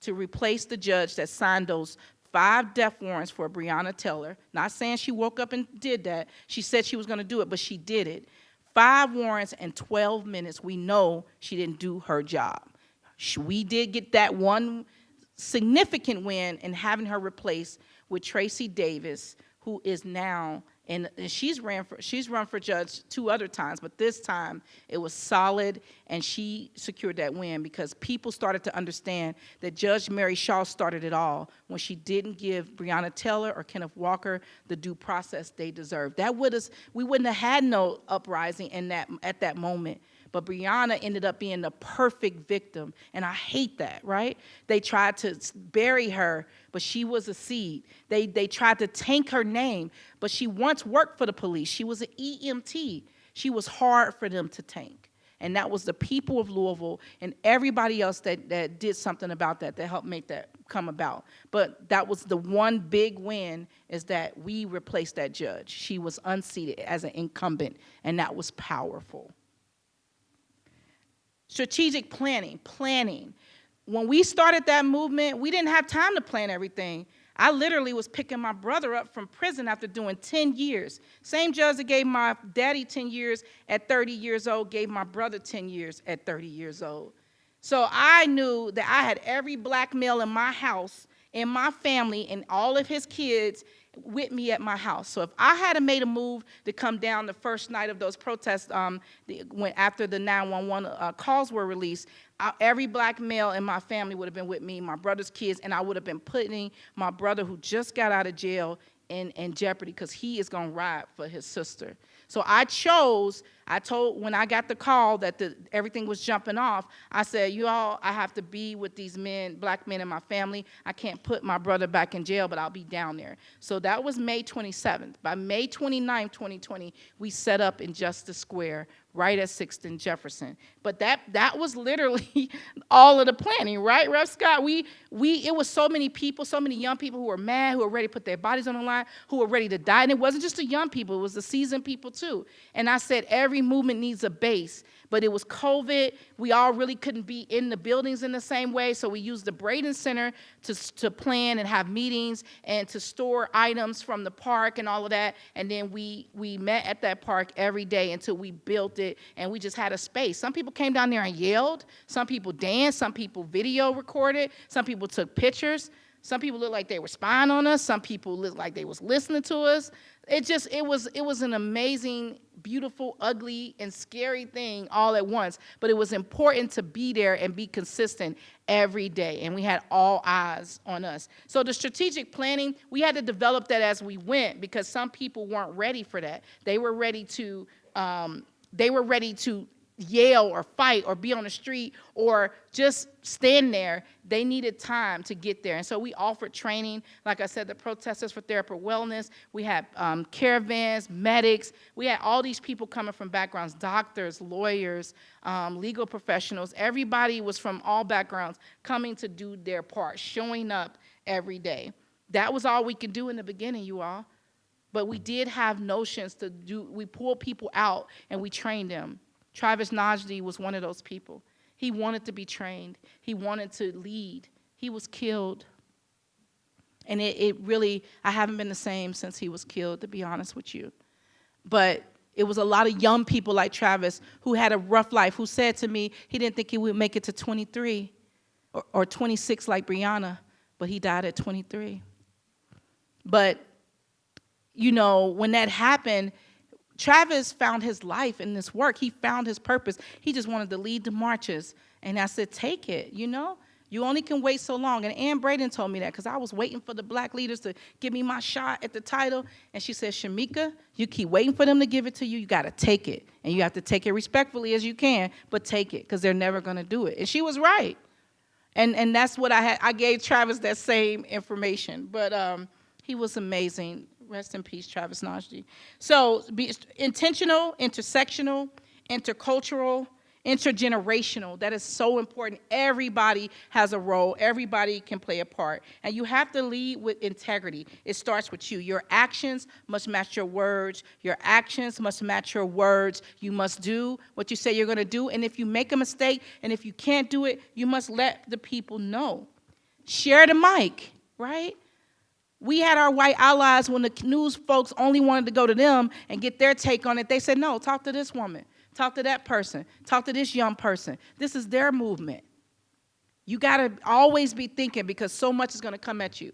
to replace the judge that signed those 5 death warrants for Breonna Taylor. Not saying she woke up and did that. She said she was going to do it, but she did it. 5 warrants in 12 minutes. We know she didn't do her job. We did get that one significant win in having her replaced with Tracy Davis, who is now, and she's run for judge 2 other times, but this time it was solid, and she secured that win because people started to understand that Judge Mary Shaw started it all when she didn't give Breonna Taylor or Kenneth Walker the due process they deserved. We wouldn't have had no uprising at that moment. But Breonna ended up being the perfect victim, and I hate that, right? They tried to bury her, but she was a seed. They tried to tank her name, but she once worked for the police. She was an EMT. She was hard for them to tank. And that was the people of Louisville and everybody else that did something about that helped make that come about. But that was the one big win, is that we replaced that judge. She was unseated as an incumbent, and that was powerful. Strategic planning. When we started that movement, we didn't have time to plan everything. I literally was picking my brother up from prison after doing 10 years. Same judge that gave my daddy 10 years at 30 years old gave my brother 10 years at 30 years old. So I knew that I had every black male in my house, in my family, and all of his kids with me at my house. So if I had made a move to come down the first night of those protests, after the 911 calls were released, every black male in my family would have been with me, my brother's kids, and I would have been putting my brother who just got out of jail in jeopardy because he is going to ride for his sister. So when I got the call that everything was jumping off, I said, I have to be with these black men in my family. I can't put my brother back in jail, but I'll be down there. So that was May 27th. By May 29th, 2020, we set up in Justice Square, right at 6th and Jefferson. But that was literally all of the planning, right, Rev Scott? It was so many people, so many young people who were mad, who were ready to put their bodies on the line, who were ready to die. And it wasn't just the young people, it was the seasoned people too. And I said, every movement needs a base. But it was COVID. We all really couldn't be in the buildings in the same way, so we used the Braden Center to plan and have meetings and to store items from the park and all of that. And then we met at that park every day until we built it, and we just had a space. Some people came down there and yelled. Some people danced. Some people video recorded. Some people took pictures. Some people looked like they were spying on us. Some people looked like they was listening to us. It was an amazing, beautiful, ugly, and scary thing all at once. But it was important to be there and be consistent every day. And we had all eyes on us. So the strategic planning, we had to develop that as we went because some people weren't ready for that. They were ready to yell or fight or be on the street or just stand there. They needed time to get there. And so we offered training. Like I said, the Protesters for Therapy Wellness. We had caravans, medics. We had all these people coming from backgrounds, doctors, lawyers, legal professionals. Everybody was from all backgrounds coming to do their part, showing up every day. That was all we could do in the beginning, you all. But we did have notions to do. We pulled people out and we trained them. Travis Najdi was one of those people. He wanted to be trained. He wanted to lead. He was killed. And it really, I haven't been the same since he was killed, to be honest with you. But it was a lot of young people like Travis who had a rough life, who said to me he didn't think he would make it to 23 or 26 like Breonna, but he died at 23. But, you know, when that happened, Travis found his life in this work. He found his purpose. He just wanted to lead the marches. And I said, take it, you know? You only can wait so long. And Ann Braden told me that because I was waiting for the black leaders to give me my shot at the title. And she said, Shameka, you keep waiting for them to give it to you. You got to take it. And you have to take it respectfully as you can, but take it because they're never going to do it. And she was right. And that's what I had. I gave Travis that same information. But he was amazing. Rest in peace, Travis Najdi. So be intentional, intersectional, intercultural, intergenerational. That is so important. Everybody has a role. Everybody can play a part. And you have to lead with integrity. It starts with you. Your actions must match your words. Your actions must match your words. You must do what you say you're going to do. And if you make a mistake and if you can't do it, you must let the people know. Share the mic, right? We had our white allies when the news folks only wanted to go to them and get their take on it. They said, no, talk to this woman. Talk to that person. Talk to this young person. This is their movement. You got to always be thinking because so much is going to come at you.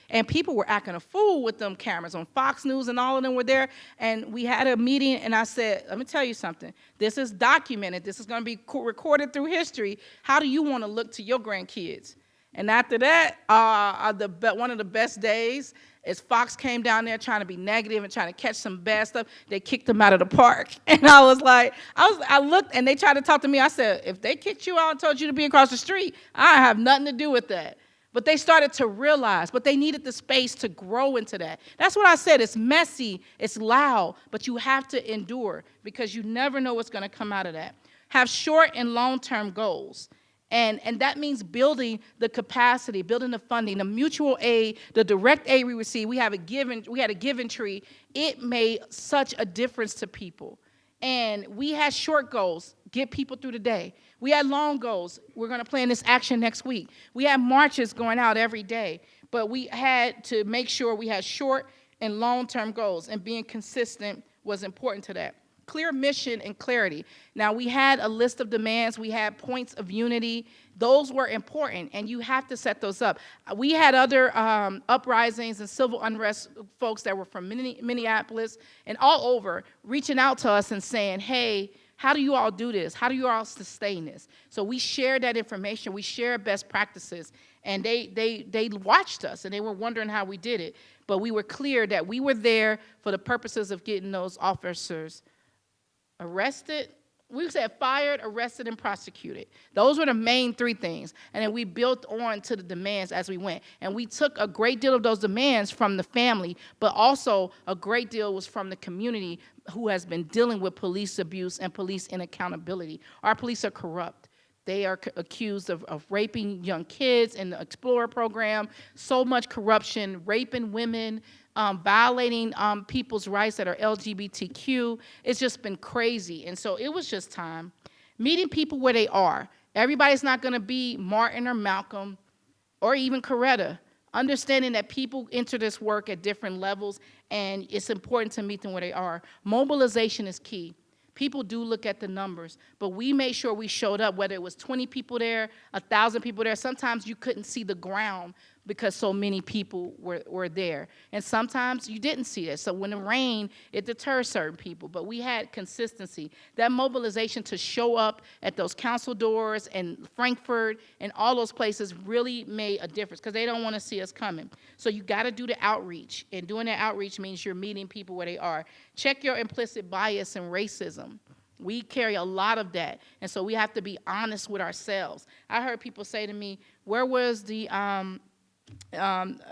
And people were acting a fool with them cameras on Fox News and all of them were there. And we had a meeting and I said, let me tell you something. This is documented. This is going to be recorded through history. How do you want to look to your grandkids? And after that, one of the best days is Fox came down there trying to be negative and trying to catch some bad stuff. They kicked them out of the park. And I was like, I looked and they tried to talk to me. I said, if they kicked you out and told you to be across the street, I have nothing to do with that. But they started to realize, but they needed the space to grow into that. That's what I said. It's messy, it's loud, but you have to endure because you never know what's going to come out of that. Have short and long-term goals. And that means building the capacity, building the funding, the mutual aid, the direct aid we receive. We had a giving tree. It made such a difference to people. And we had short goals, get people through the day. We had long goals. We're going to plan this action next week. We had marches going out every day. But we had to make sure we had short and long-term goals. And being consistent was important to that. Clear mission and clarity. Now, we had a list of demands. We had points of unity. Those were important, and you have to set those up. We had other uprisings and civil unrest folks that were from Minneapolis and all over reaching out to us and saying, hey, how do you all do this? How do you all sustain this? So we shared that information. We shared best practices, and they watched us, and they were wondering how we did it. But we were clear that we were there for the purposes of getting those officers arrested, we said fired, arrested, and prosecuted. Those were the main three things. And then we built on to the demands as we went. And we took a great deal of those demands from the family, but also a great deal was from the community who has been dealing with police abuse and police inaccountability. Our police are corrupt. They are accused of raping young kids in the Explorer program, so much corruption, raping women, violating people's rights that are LGBTQ. It's just been crazy. And so it was just time. Meeting people where they are. Everybody's not going to be Martin or Malcolm or even Coretta. Understanding that people enter this work at different levels, and it's important to meet them where they are. Mobilization is key. People do look at the numbers, but we made sure we showed up, whether it was 20 people there, 1,000 people there. Sometimes you couldn't see the ground because so many people were there. And sometimes you didn't see it. So when it rained, it deters certain people. But we had consistency. That mobilization to show up at those council doors and Frankfurt and all those places really made a difference because they don't want to see us coming. So you got to do the outreach. And doing that outreach means you're meeting people where they are. Check your implicit bias and racism. We carry a lot of that, and so we have to be honest with ourselves. I heard people say to me, where was the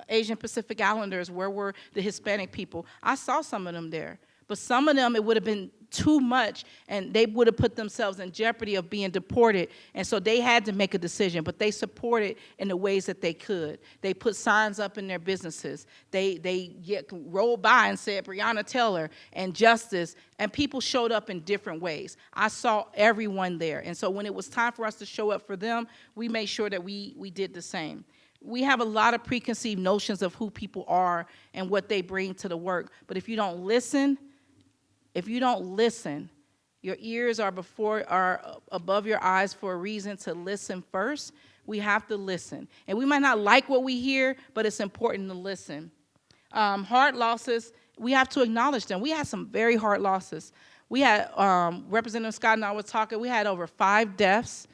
Asian Pacific Islanders? Where were the Hispanic people? I saw some of them there, but some of them, it would have been too much, and they would have put themselves in jeopardy of being deported, and so they had to make a decision, but they supported in the ways that they could. They put signs up in their businesses. They rolled by and said, Breonna Taylor and justice, and people showed up in different ways. I saw everyone there, and so when it was time for us to show up for them, we made sure that we did the same. We have a lot of preconceived notions of who people are and what they bring to the work, but if you don't listen, your ears are above your eyes for a reason to listen first. We have to listen. And we might not like what we hear, but it's important to listen. Hard losses, we have to acknowledge them. We had some very hard losses. We had, Representative Scott and I were talking, we had over 5 deaths,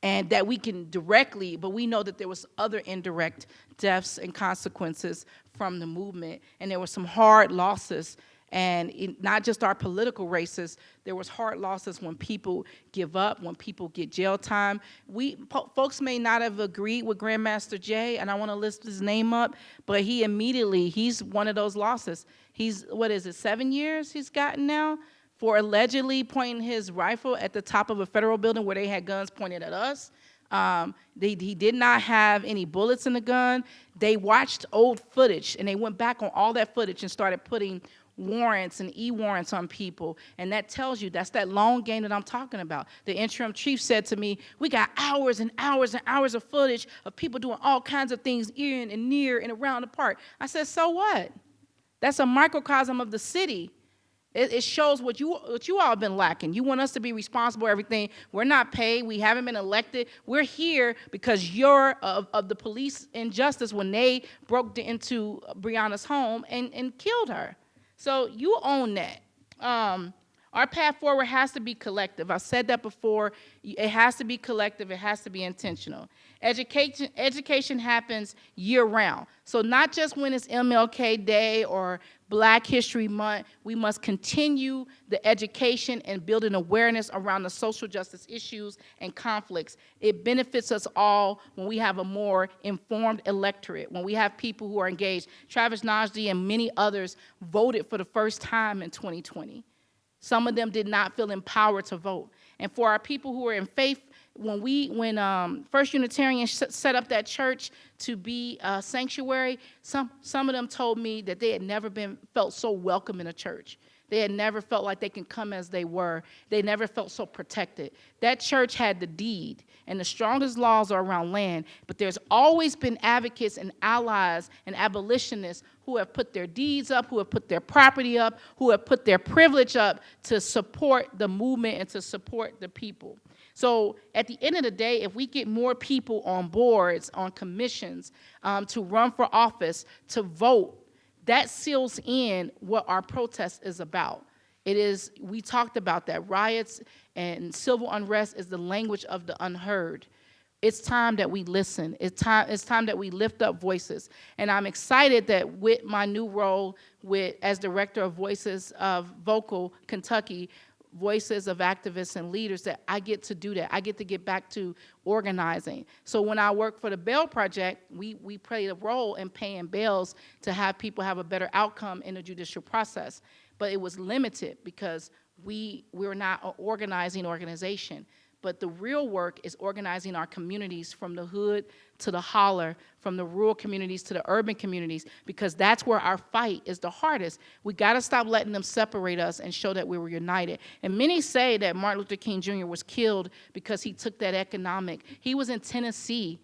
and that we can directly, but we know that there was other indirect deaths and consequences from the movement, and there were some hard losses. And not just our political races, there was hard losses when people give up, when people get jail time. Folks may not have agreed with Grandmaster Jay, and I want to list his name up, but he's one of those losses. He's, 7 years he's gotten now for allegedly pointing his rifle at the top of a federal building where they had guns pointed at us. He did not have any bullets in the gun. They watched old footage, and they went back on all that footage and started putting warrants and e-warrants on people, and that tells you that's that long game that I'm talking about. The interim chief said to me, we got hours and hours and hours of footage of people doing all kinds of things in and near and around the park. I said, so what? That's a microcosm of the city. It shows what you all have been lacking. You want us to be responsible for everything. We're not paid. We haven't been elected. We're here because you're of the police injustice when they broke into Breonna's home and killed her. So you own that. Our path forward has to be collective. I've said that before. It has to be collective. It has to be intentional. Education happens year-round. So not just when it's MLK Day or Black History Month. We must continue the education and building awareness around the social justice issues and conflicts. It benefits us all when we have a more informed electorate, when we have people who are engaged. Travis Najdi and many others voted for the first time in 2020. Some of them did not feel empowered to vote. And for our people who are in faith, when First Unitarian set up that church to be a sanctuary, some of them told me that they had never felt so welcome in a church. They had never felt like they can come as they were. They never felt so protected. That church had the deed, and the strongest laws are around land, but there's always been advocates and allies and abolitionists who have put their deeds up, who have put their property up, who have put their privilege up to support the movement and to support the people. So at the end of the day, if we get more people on boards, on commissions, to run for office, to vote, that seals in what our protest is about. We talked about that. Riots and civil unrest is the language of the unheard. It's time that we listen. It's time that we lift up voices. And I'm excited that with my new role as director of Voices of Vocal Kentucky, Voices of Activists and Leaders, that I get to do that. I get to get back to organizing. So when I work for the Bail Project, we play a role in paying bails to have people have a better outcome in the judicial process. But it was limited because we're not an organizing organization. But the real work is organizing our communities from the hood to the holler, from the rural communities to the urban communities, because that's where our fight is the hardest. We gotta stop letting them separate us and show that we were united. And many say that Martin Luther King Jr. was killed because he took that economic. He was in Tennessee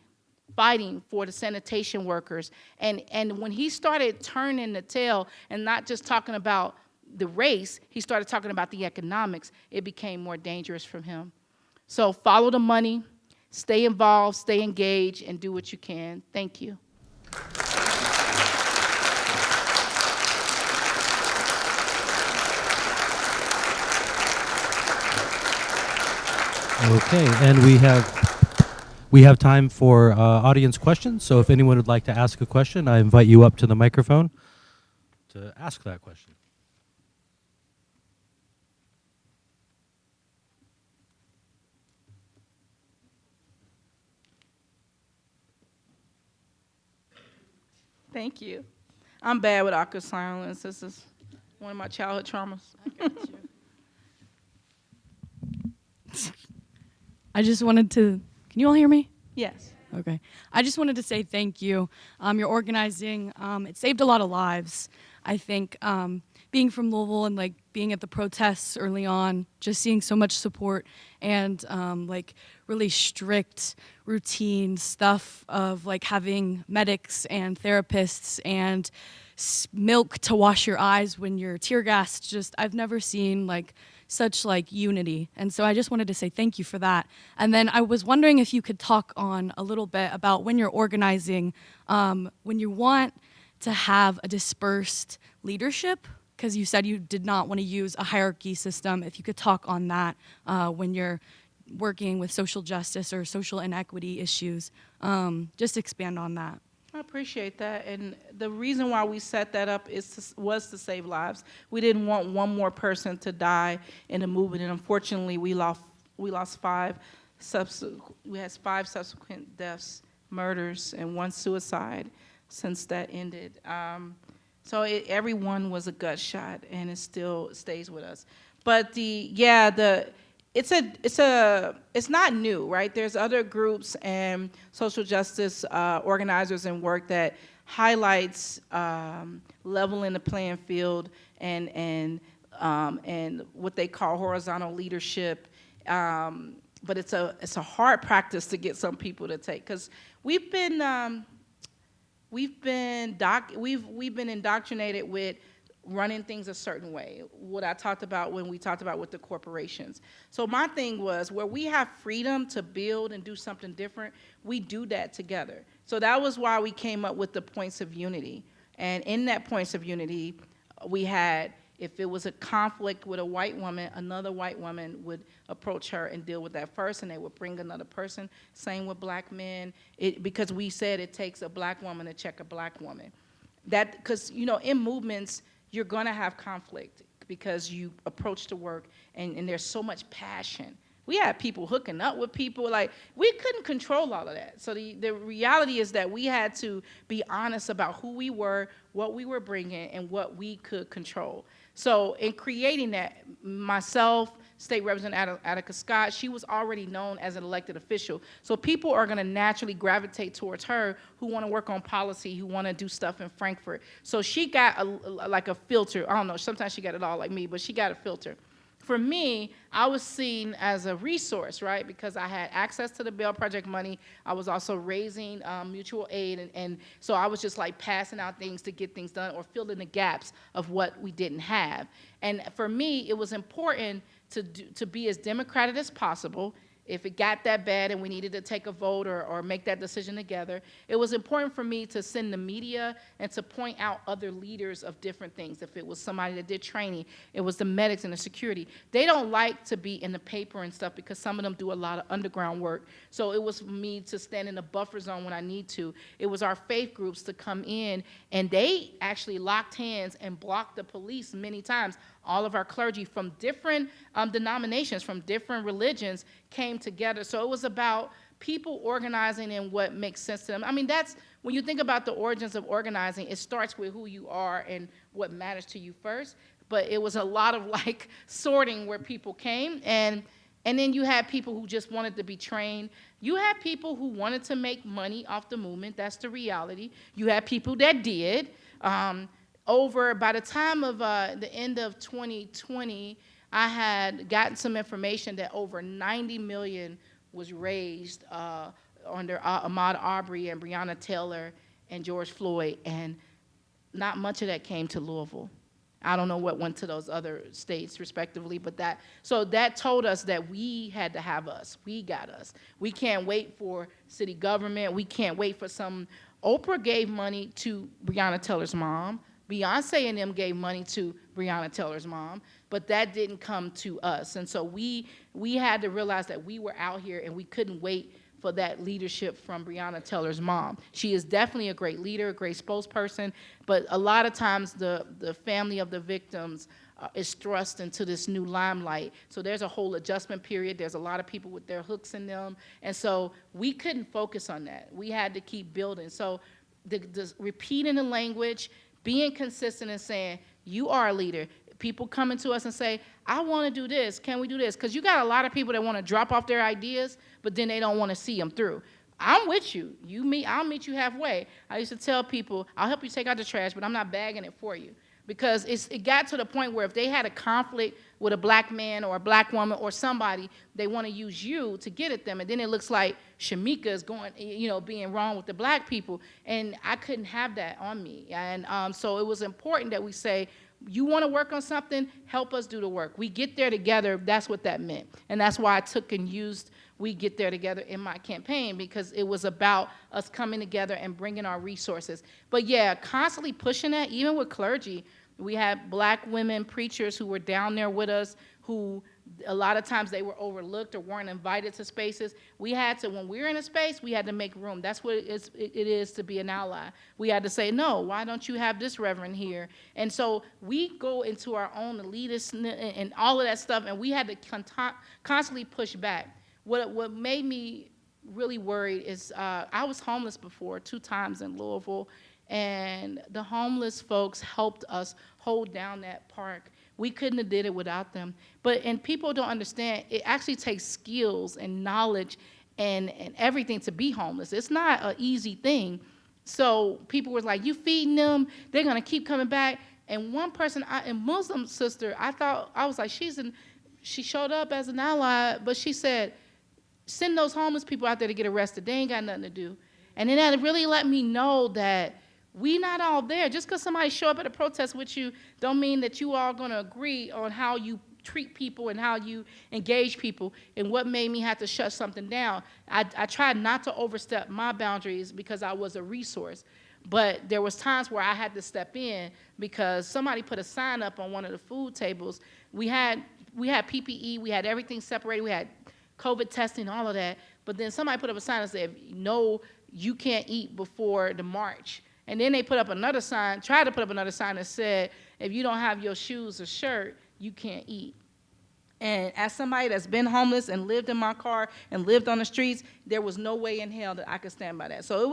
fighting for the sanitation workers. And when he started turning the tail and not just talking about the race, he started talking about the economics, it became more dangerous for him. So follow the money, stay involved, stay engaged, and do what you can. Thank you. Okay, and we have time for audience questions. So if anyone would like to ask a question, I invite you up to the microphone to ask that question. Thank you. I'm bad with awkward silence. This is one of my childhood traumas. I got you. I just wanted to, can you all hear me? Yes. Okay. I just wanted to say thank you. Your organizing, it saved a lot of lives. I think being from Louisville and like being at the protests early on, just seeing so much support and like really strict routine stuff of like having medics and therapists and milk to wash your eyes when you're tear gassed. Just I've never seen like such like unity. And so I just wanted to say thank you for that. And then I was wondering if you could talk on a little bit about when you're organizing, when you want to have a dispersed leadership, because you said you did not want to use a hierarchy system. If you could talk on that when you're working with social justice or social inequity issues, just expand on that. I appreciate that, and the reason why we set that up was to save lives. We didn't want one more person to die in the movement, and unfortunately, we lost five subsequent deaths, murders, and one suicide since that ended. So everyone was a gut shot, and it still stays with us. But it's not new, right? There's other groups and social justice organizers and work that highlights leveling the playing field and what they call horizontal leadership. But it's a hard practice to get some people to take, because we've been indoctrinated with running things a certain way, what I talked about when we talked about with the corporations. So my thing was, where we have freedom to build and do something different, we do that together. So that was why we came up with the points of unity. And in that points of unity, we had, if it was a conflict with a white woman, another white woman would approach her and deal with that first, and they would bring another person. Same with black men, because we said it takes a black woman to check a black woman. That, because, in movements, you're gonna have conflict because you approach the work and there's so much passion. We had people hooking up with people, like, we couldn't control all of that. So the reality is that we had to be honest about who we were, what we were bringing, and what we could control. So in creating that, myself, State Representative Attica Scott, she was already known as an elected official. So people are gonna naturally gravitate towards her who wanna work on policy, who wanna do stuff in Frankfurt. So she got like a filter. I don't know, sometimes she got it all like me, but she got a filter. For me, I was seen as a resource, right? Because I had access to the Bail Project money. I was also raising mutual aid, and so I was just like passing out things to get things done or filling the gaps of what we didn't have. And for me, it was important to be as democratic as possible. If it got that bad and we needed to take a vote or make that decision together, it was important for me to send the media and to point out other leaders of different things. If it was somebody that did training, it was the medics and the security. They don't like to be in the paper and stuff because some of them do a lot of underground work. So it was for me to stand in the buffer zone when I need to. It was our faith groups to come in, and they actually locked hands and blocked the police many times. All of our clergy from different denominations, from different religions, came together. So it was about people organizing in what makes sense to them. I mean, that's, when you think about the origins of organizing, it starts with who you are and what matters to you first. But it was a lot of like sorting where people came, and then you had people who just wanted to be trained. You had people who wanted to make money off the movement. That's the reality. You had people that did. By the time of the end of 2020, I had gotten some information that over 90 million was raised under Ahmaud Arbery and Breonna Taylor and George Floyd, and not much of that came to Louisville. I don't know what went to those other states respectively, but that told us that we had to have us. We got us. We can't wait for city government. We can't wait for Oprah gave money to Breonna Taylor's mom. Beyonce and them gave money to Breonna Taylor's mom, but that didn't come to us. And so we had to realize that we were out here and we couldn't wait for that leadership from Breonna Taylor's mom. She is definitely a great leader, a great spokesperson, but a lot of times the family of the victims is thrust into this new limelight. So there's a whole adjustment period. There's a lot of people with their hooks in them. And so we couldn't focus on that. We had to keep building. So the repeating the language, being consistent and saying, you are a leader. People coming to us and say, I want to do this. Can we do this? Because you got a lot of people that want to drop off their ideas, but then they don't want to see them through. I'm with you. I'll meet you halfway. I used to tell people, I'll help you take out the trash, but I'm not bagging it for you. Because it got to the point where if they had a conflict with a black man or a black woman or somebody, they want to use you to get at them. And then it looks like Shameka is going, being wrong with the black people. And I couldn't have that on me. And so it was important that we say, you want to work on something, help us do the work. We get there together, that's what that meant. And that's why I took and used We Get There Together in my campaign, because it was about us coming together and bringing our resources. But yeah, constantly pushing that, even with clergy. We had black women preachers who were down there with us, who a lot of times they were overlooked or weren't invited to spaces. We had to, when we were in a space, we had to make room. That's what it is to be an ally. We had to say, no, why don't you have this reverend here? And so we go into our own elitist and all of that stuff, and we had to constantly push back. What made me really worried is I was homeless before 2 times in Louisville, and the homeless folks helped us hold down that park. We couldn't have did it without them. And people don't understand, it actually takes skills and knowledge and everything to be homeless. It's not an easy thing. So people were like, you feeding them, they're gonna keep coming back. And one person, a Muslim sister, I was like, she showed up as an ally, but she said, send those homeless people out there to get arrested. They ain't got nothing to do. And then that really let me know that we not all there. Just because somebody show up at a protest with you don't mean that you all going to agree on how you treat people and how you engage people. And what made me have to shut something down, I tried not to overstep my boundaries because I was a resource. But there was times where I had to step in because somebody put a sign up on one of the food tables. We had PPE, we had everything separated, we had COVID testing, all of that. But then somebody put up a sign that said, no, you can't eat before the march. And then they put up another sign, tried to put up another sign that said, if you don't have your shoes or shirt, you can't eat. And as somebody that's been homeless and lived in my car and lived on the streets, there was no way in hell that I could stand by that. So it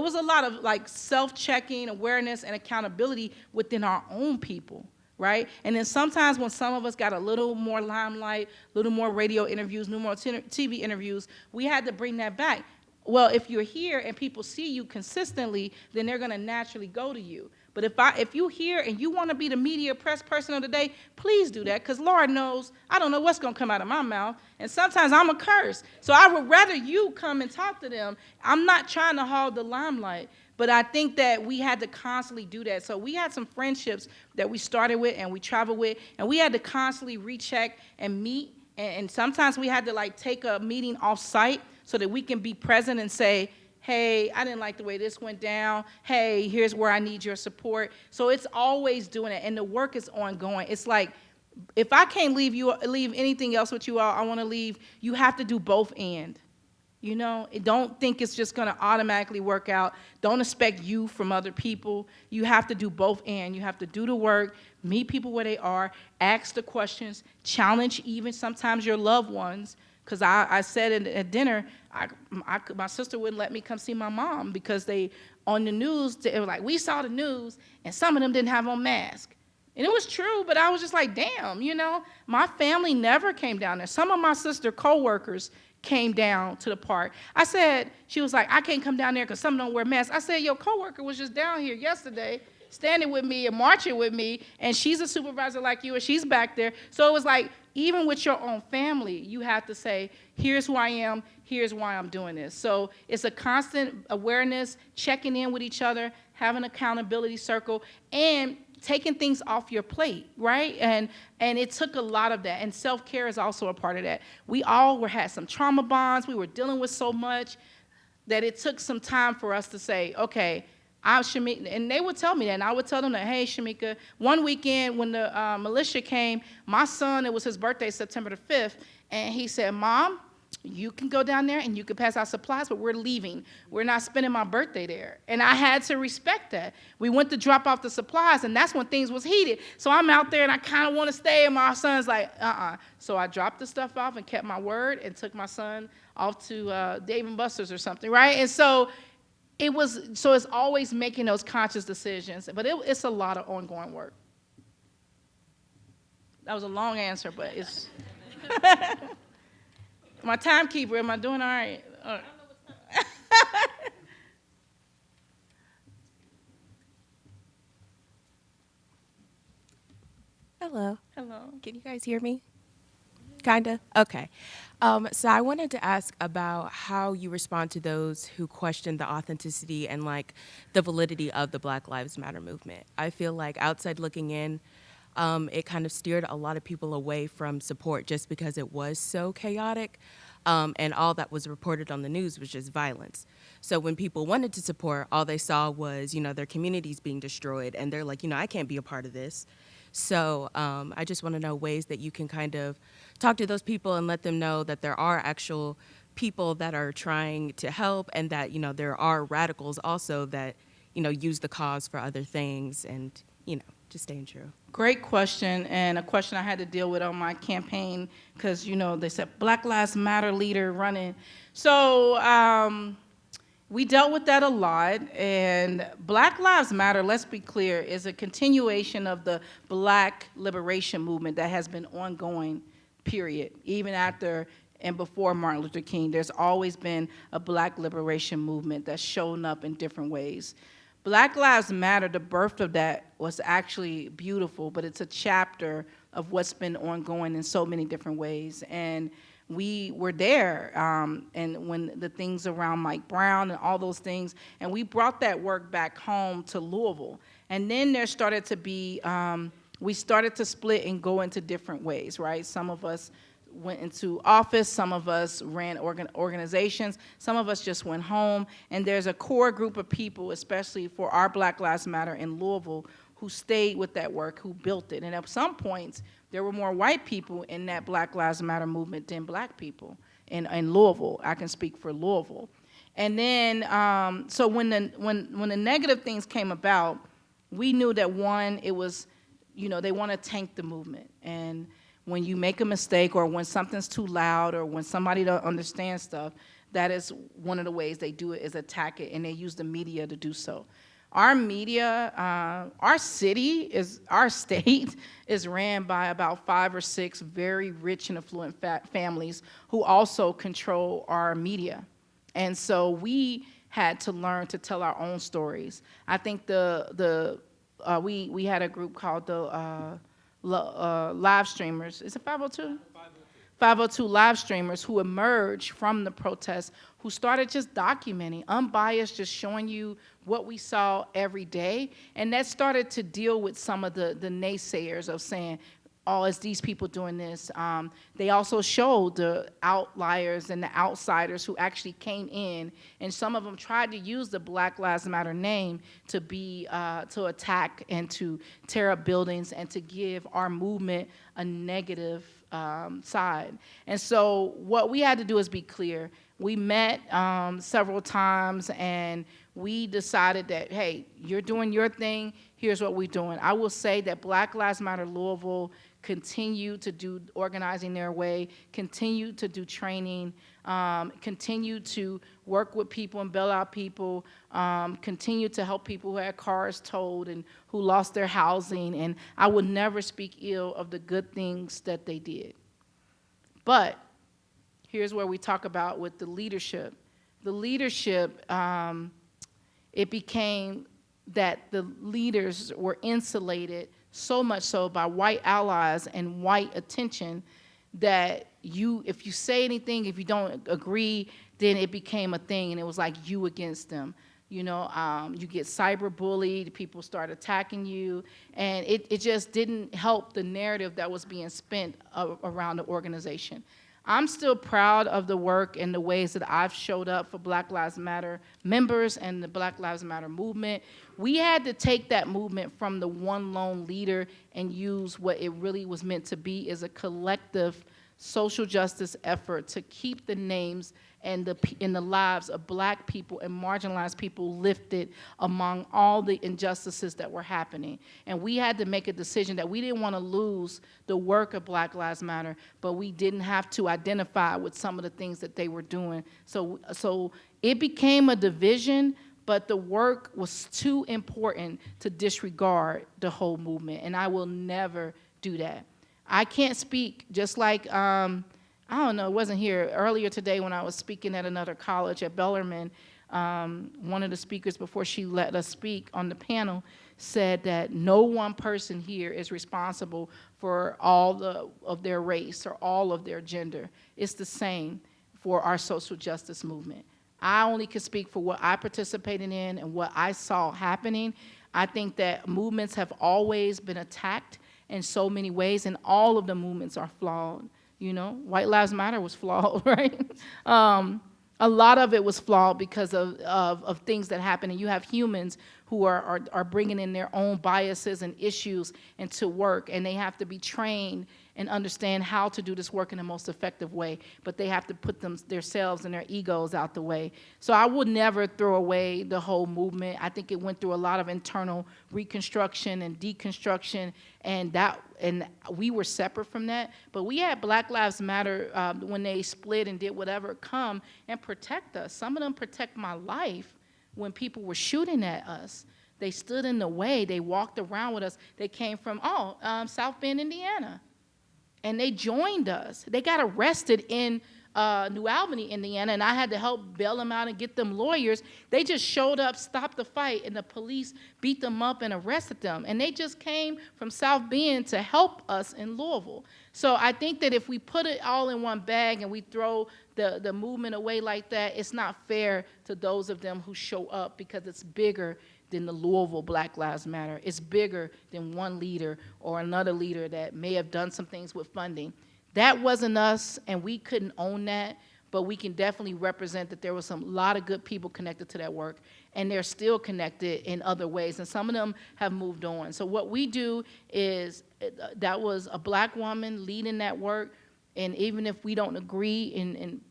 was a lot of like self-checking, awareness, and accountability within our own people, right? And then sometimes when some of us got a little more limelight, a little more radio interviews, no more TV interviews, we had to bring that back. Well, if you're here and people see you consistently, then they're going to naturally go to you. But if you here and you want to be the media press person of the day, please do that, because Lord knows I don't know what's going to come out of my mouth, and sometimes I'm a curse. So I would rather you come and talk to them. I'm not trying to hog the limelight, but I think that we had to constantly do that. So we had some friendships that we started with and we traveled with, and we had to constantly recheck and meet, and sometimes we had to like take a meeting off-site so that we can be present and say, hey, I didn't like the way this went down. Hey, here's where I need your support. So it's always doing it, and the work is ongoing. It's like, if I can't leave anything else with you all, I want to leave, you have to do both and. You know, don't think it's just going to automatically work out. Don't expect you from other people. You have to do both and. You have to do the work, meet people where they are, ask the questions, challenge even sometimes your loved ones. Because I said at dinner, my sister wouldn't let me come see my mom because on the news, they were like, we saw the news, and some of them didn't have on masks. And it was true, but I was just like, damn, you know, my family never came down there. Some of my sister co-workers came down to the park. She was like, I can't come down there because some don't wear masks. I said, your co-worker was just down here yesterday, standing with me and marching with me, and she's a supervisor like you, and she's back there. So it was like, even with your own family, you have to say, here's who I am, here's why I'm doing this. So it's a constant awareness, checking in with each other, having an accountability circle, and taking things off your plate, right? And it took a lot of that, and self-care is also a part of that. We all had some trauma bonds. We were dealing with so much that it took some time for us to say, okay, I'm Shameka, and they would tell me that, and I would tell them that, hey, Shameka, one weekend when the militia came, my son, it was his birthday, September the 5th, and he said, Mom, you can go down there and you can pass out supplies, but we're leaving. We're not spending my birthday there. And I had to respect that. We went to drop off the supplies, and that's when things was heated. So I'm out there, and I kind of want to stay, and my son's like, So I dropped the stuff off and kept my word and took my son off to Dave & Buster's or something, right? And so so it's always making those conscious decisions, but it's a lot of ongoing work. That was a long answer, but it's my timekeeper. Am I doing all right? All right. Hello. Hello. Can you guys hear me? Kinda? Okay. So I wanted to ask about how you respond to those who question the authenticity and like the validity of the Black Lives Matter movement. I feel like outside looking in, it kind of steered a lot of people away from support just because it was so chaotic. And all that was reported on the news was just violence. So when people wanted to support, all they saw was, their communities being destroyed. And they're like, I can't be a part of this. So I just want to know ways that you can kind of talk to those people and let them know that there are actual people that are trying to help, and that, there are radicals also that, use the cause for other things, and, just staying true. Great question, and a question I had to deal with on my campaign because, they said Black Lives Matter leader running. So we dealt with that a lot, and Black Lives Matter, let's be clear, is a continuation of the Black liberation movement that has been ongoing, period. Even after and before Martin Luther King, there's always been a Black liberation movement that's shown up in different ways. Black Lives Matter, the birth of that was actually beautiful, but it's a chapter of what's been ongoing in so many different ways. And we were there, and when the things around Mike Brown and all those things, and we brought that work back home to Louisville. And then there started to be, we started to split and go into different ways, right? Some of us went into office, some of us ran organizations, some of us just went home, and there's a core group of people, especially for our Black Lives Matter in Louisville, who stayed with that work, who built it. And at some points, there were more white people in that Black Lives Matter movement than black people in Louisville. I can speak for Louisville. And then, so when the negative things came about, we knew that one, it was, they want to tank the movement. And when you make a mistake, or when something's too loud, or when somebody don't understand stuff, that is one of the ways they do it, is attack it, and they use the media to do so. Our media, our state is ran by about 5 or 6 very rich and affluent families who also control our media. And so we had to learn to tell our own stories. I think we had a group called the live streamers. Is it 502? 502 live streamers who emerged from the protests, who started just documenting, unbiased, just showing you what we saw every day. And that started to deal with some of the naysayers of saying, oh, it's these people doing this. They also showed the outliers and the outsiders who actually came in, and some of them tried to use the Black Lives Matter name to to attack and to tear up buildings and to give our movement a negative side. And so what we had to do is be clear. We met several times, and we decided that, hey, you're doing your thing, here's what we're doing. I will say that Black Lives Matter Louisville continue to do organizing their way, continue to do training, continue to work with people and bail out people, continue to help people who had cars towed and who lost their housing, and I would never speak ill of the good things that they did. But here's where we talk about with the leadership. The leadership, it became that the leaders were insulated so much so by white allies and white attention that if you say anything, if you don't agree, then it became a thing, and it was like you against them. You get cyberbullied, people start attacking you, and it just didn't help the narrative that was being spent around the organization. I'm still proud of the work and the ways that I've showed up for Black Lives Matter members and the Black Lives Matter movement. We had to take that movement from the one lone leader and use what it really was meant to be, as a collective social justice effort to keep the names and the lives of black people and marginalized people lifted among all the injustices that were happening. And we had to make a decision that we didn't want to lose the work of Black Lives Matter, but we didn't have to identify with some of the things that they were doing. So it became a division, but the work was too important to disregard the whole movement, and I will never do that. I can't speak, just like, I don't know, it wasn't here earlier today when I was speaking at another college at Bellarmine. One of the speakers, before she let us speak on the panel, said that no one person here is responsible for all of their race or all of their gender. It's the same for our social justice movement. I only can speak for what I participated in and what I saw happening. I think that movements have always been attacked in so many ways, and all of the movements are flawed. You know, White Lives Matter was flawed, right? A lot of it was flawed because of things that happen, and you have humans who are bringing in their own biases and issues into work, and they have to be trained and understand how to do this work in the most effective way, but they have to put themselves and their egos out the way. So I would never throw away the whole movement. I think it went through a lot of internal reconstruction and deconstruction, and we were separate from that. But we had Black Lives Matter, when they split and did whatever, come and protect us. Some of them protect my life when people were shooting at us. They stood in the way. They walked around with us. They came from, South Bend, Indiana. And they joined us. They got arrested in New Albany, Indiana, and I had to help bail them out and get them lawyers. They just showed up, stopped the fight, and the police beat them up and arrested them. And they just came from South Bend to help us in Louisville. So I think that if we put it all in one bag and we throw the movement away like that, it's not fair to those of them who show up, because it's bigger than the Louisville Black Lives Matter. It's bigger than one leader or another leader that may have done some things with funding. That wasn't us, and we couldn't own that, but we can definitely represent that there was a lot of good people connected to that work, and they're still connected in other ways, and some of them have moved on. So what we do is, that was a Black woman leading that work, and even if we don't agree in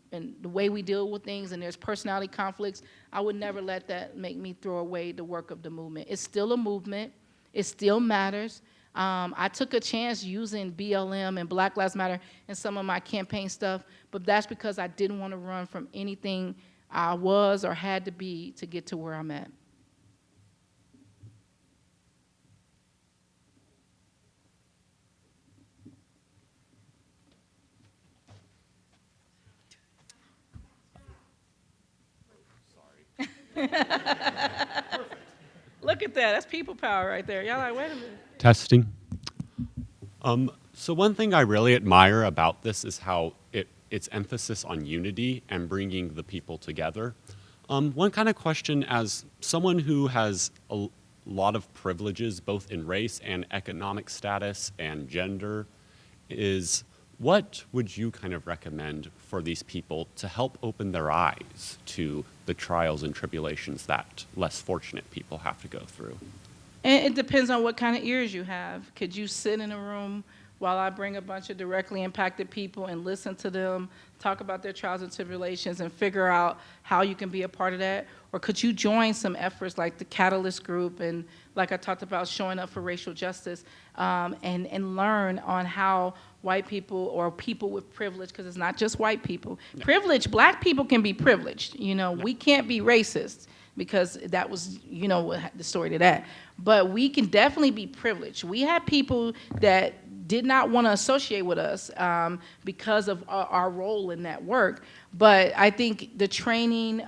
the way we deal with things and there's personality conflicts, I would never let that make me throw away the work of the movement. It's still a movement. It still matters. I took a chance using BLM and Black Lives Matter in some of my campaign stuff, but that's because I didn't want to run from anything I was or had to be to get to where I'm at. Look at that. That's people power right there. Y'all like, wait a minute. Testing. So one thing I really admire about this is how its emphasis on unity and bringing the people together. One kind of question, as someone who has a lot of privileges, both in race and economic status and gender, is what would you kind of recommend for these people to help open their eyes to the trials and tribulations that less fortunate people have to go through? And it depends on what kind of ears you have. Could you sit in a room while I bring a bunch of directly impacted people and listen to them, talk about their trials and tribulations, and figure out how you can be a part of that? Or could you join some efforts like the Catalyst Group and, like I talked about, showing up for racial justice, and learn on how white people or people with privilege, because it's not just white people. No. Privilege, Black people can be privileged. You know, no. We can't be racist, because that was, you know, the story to that. But we can definitely be privileged. We had people that did not want to associate with us because of our role in that work. But I think the training,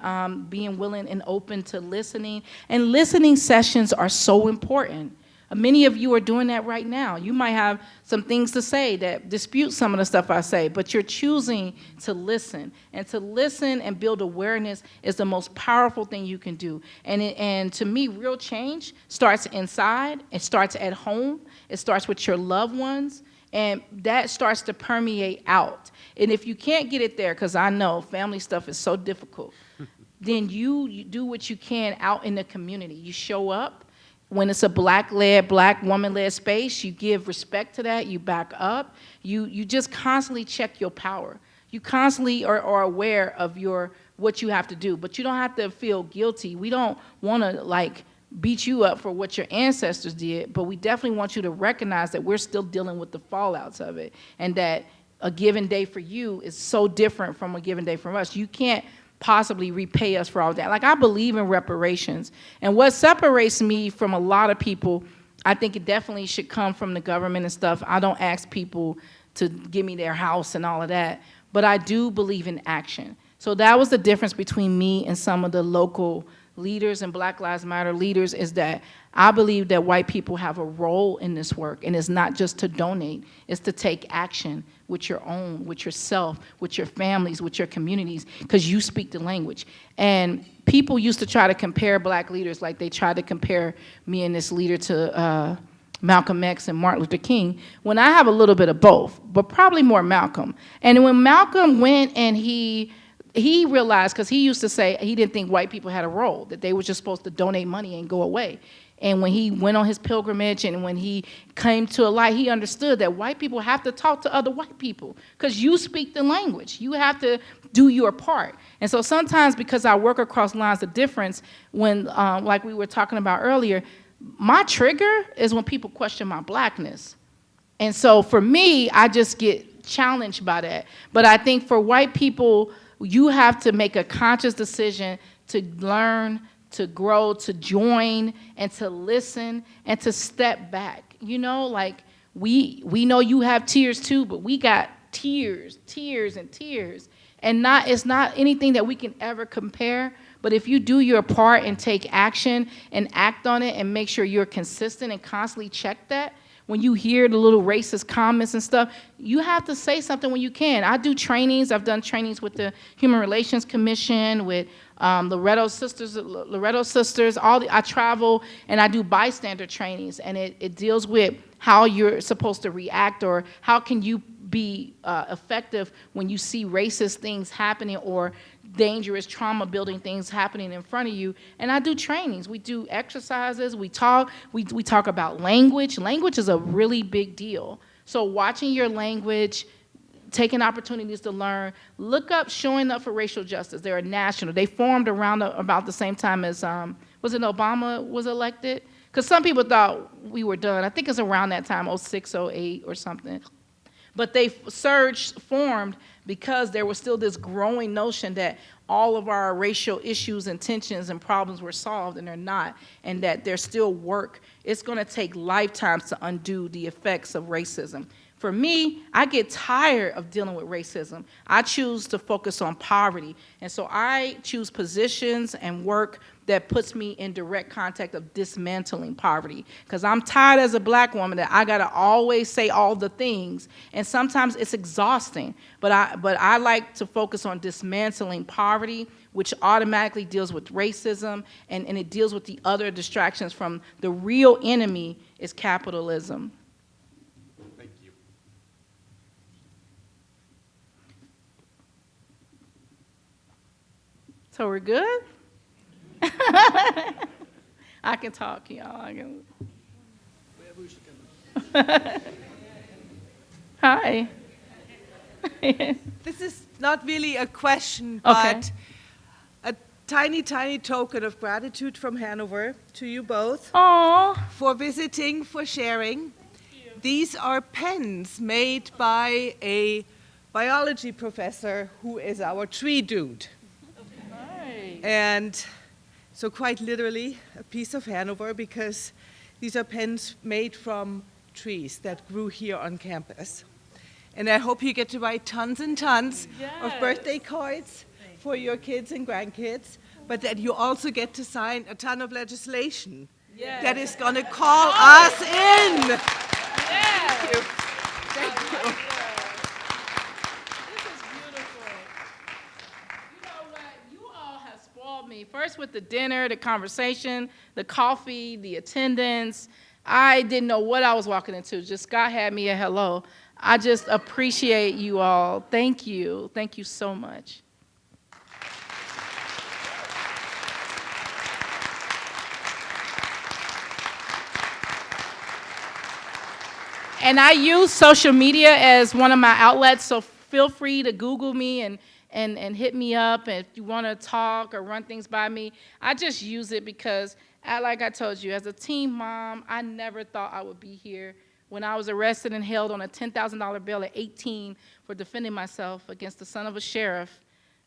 being willing and open to listening, and listening sessions are so important. Many of you are doing that right now. You might have some things to say that dispute some of the stuff I say, but you're choosing to listen. And to listen and build awareness is the most powerful thing you can do. And to me, real change starts inside. It starts at home. It starts with your loved ones. And that starts to permeate out. And if you can't get it there, because I know family stuff is so difficult, then you do what you can out in the community. You show up. When it's a Black-led, Black woman-led space, you give respect to that, you back up. You just constantly check your power. You constantly are aware of what you have to do, but you don't have to feel guilty. We don't want to, like, beat you up for what your ancestors did, but we definitely want you to recognize that we're still dealing with the fallouts of it, and that a given day for you is so different from a given day from us. You can't possibly repay us for all that. Like, I believe in reparations. And what separates me from a lot of people, I think it definitely should come from the government and stuff. I don't ask people to give me their house and all of that, but I do believe in action. So that was the difference between me and some of the local leaders and Black Lives Matter leaders, is that I believe that white people have a role in this work, and it's not just to donate, it's to take action with your own, with yourself, with your families, with your communities, because you speak the language. And people used to try to compare Black leaders, like they tried to compare me and this leader to Malcolm X and Martin Luther King, when I have a little bit of both, but probably more Malcolm. And when Malcolm went and he realized, because he used to say he didn't think white people had a role, that they were just supposed to donate money and go away. And when he went on his pilgrimage and when he came to a light, he understood that white people have to talk to other white people because you speak the language. You have to do your part. And so sometimes, because I work across lines of difference, when, like we were talking about earlier, my trigger is when people question my Blackness. And so for me, I just get challenged by that. But I think for white people, you have to make a conscious decision to learn, to grow, to join, and to listen, and to step back. You know, like, we know you have tears too, but we got tears, and tears. And it's not anything that we can ever compare, but if you do your part and take action and act on it and make sure you're consistent and constantly check that, when you hear the little racist comments and stuff, you have to say something when you can. I do trainings. I've done trainings with the Human Relations Commission, with Loretto Sisters. I travel and I do bystander trainings, and it deals with how you're supposed to react, or how can you be effective when you see racist things happening or dangerous trauma building things happening in front of you. And I do trainings. We do exercises. We talk about language. Language is a really big deal. So watching your language, taking opportunities to learn. Look up Showing Up for Racial Justice. They're a national. They formed around about the same time as, was it Obama was elected? Because some people thought we were done. I think it's around that time, 06, 08 or something. But they formed because there was still this growing notion that all of our racial issues and tensions and problems were solved, and they're not, and that there's still work. It's going to take lifetimes to undo the effects of racism. For me, I get tired of dealing with racism. I choose to focus on poverty. And so I choose positions and work that puts me in direct contact of dismantling poverty. Because I'm tired as a Black woman that I gotta always say all the things. And sometimes it's exhausting. But I like to focus on dismantling poverty, which automatically deals with racism, and it deals with the other distractions from the real enemy is capitalism. So we're good? I can talk, y'all. Hi. This is not really a question, Okay. but a tiny, tiny token of gratitude from Hanover to you both Aw. for visiting, for sharing. These are pens made by a biology professor who is our tree dude. And so quite literally a piece of Hanover, because these are pens made from trees that grew here on campus. And I hope you get to write tons and tons of birthday cards for your kids and grandkids, but that you also get to sign a ton of legislation that is going to call us in. Thank you. Thank you. Me first with the dinner, the conversation, the coffee, the attendance. I didn't know what I was walking into. Just God had me a hello. I just appreciate you all. Thank you. Thank you so much. And I use social media as one of my outlets, so feel free to Google me and hit me up if you want to talk or run things by me. I just use it because, like I told you, as a teen mom, I never thought I would be here. When I was arrested and held on a $10,000 bail at 18 for defending myself against the son of a sheriff,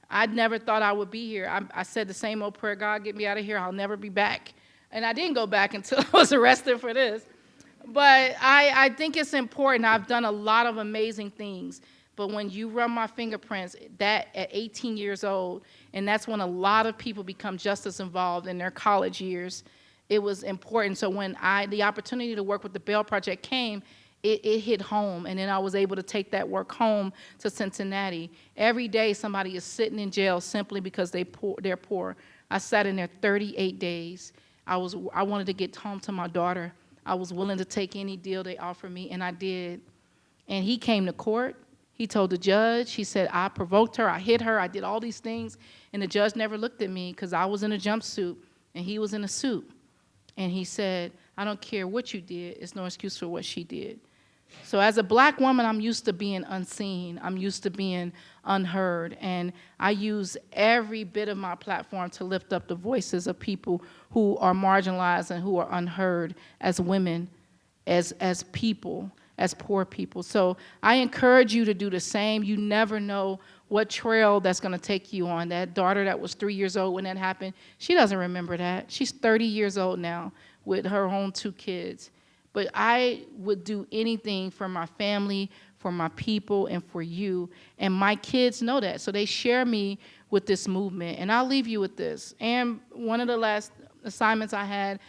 I never thought I would be here. I said the same old prayer, God, get me out of here, I'll never be back. And I didn't go back until I was arrested for this. But I think it's important. I've done a lot of amazing things. But when you run my fingerprints, that at 18 years old, and that's when a lot of people become justice involved in their college years, it was important. So when the opportunity to work with the Bail Project came, it hit home, and then I was able to take that work home to Cincinnati. Every day somebody is sitting in jail simply because they're poor. I sat in there 38 days. I wanted to get home to my daughter. I was willing to take any deal they offered me, and I did. And he came to court. He told the judge, he said, I provoked her, I hit her, I did all these things, and the judge never looked at me because I was in a jumpsuit, and he was in a suit. And he said, I don't care what you did, it's no excuse for what she did. So as a black woman, I'm used to being unseen. I'm used to being unheard. And I use every bit of my platform to lift up the voices of people who are marginalized and who are unheard as women, as people, as poor people. So I encourage you to do the same. You never know what trail that's going to take you on. That daughter that was 3 years old when that happened, she doesn't remember that. She's 30 years old now with her own 2 kids. But I would do anything for my family, for my people, and for you. And my kids know that. So they share me with this movement. And I'll leave you with this. And one of the last assignments I had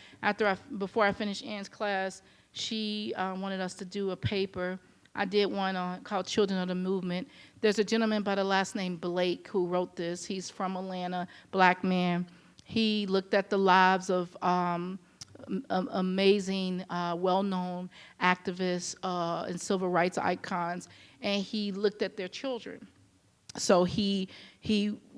before I finished Ann's class, she wanted us to do a paper. I did one called Children of the Movement. There's a gentleman by the last name Blake who wrote this. He's from Atlanta, black man. He looked at the lives of amazing, well-known activists and civil rights icons, and he looked at their children. So he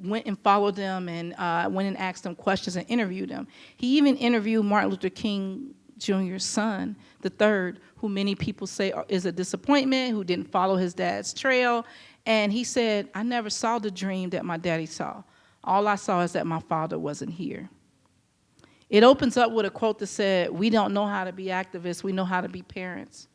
went and followed them and went and asked them questions and interviewed them. He even interviewed Martin Luther King Jr.'s son, the third, who many people say is a disappointment, who didn't follow his dad's trail. And he said, I never saw the dream that my daddy saw. All I saw is that my father wasn't here. It opens up with a quote that said, we don't know how to be activists, we know how to be parents.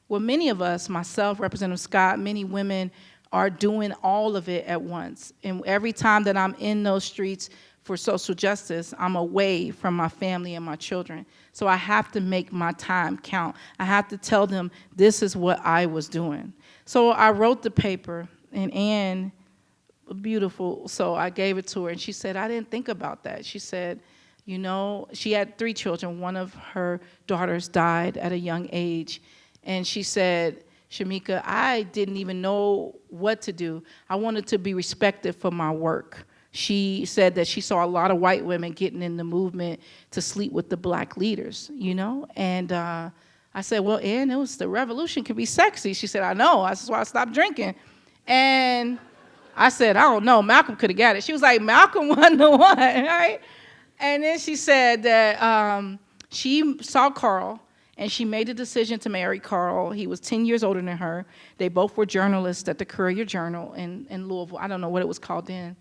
Well, many of us, myself, Representative Scott, many women are doing all of it at once. And every time that I'm in those streets for social justice, I'm away from my family and my children. So I have to make my time count. I have to tell them this is what I was doing. So I wrote the paper, and Ann, beautiful, so I gave it to her, and she said, I didn't think about that. She said, you know, she had 3 children. One of her daughters died at a young age. And she said, Shameka, I didn't even know what to do. I wanted to be respected for my work. She said that she saw a lot of white women getting in the movement to sleep with the black leaders, you know? And I said, well, Ann, the revolution can be sexy. She said, I know, that's why I stopped drinking. And I said, I don't know, Malcolm could have got it. She was like, Malcolm wasn't the one, right? And then she said that she saw Carl, and she made the decision to marry Carl. He was 10 years older than her. They both were journalists at the Courier-Journal in Louisville. I don't know what it was called then.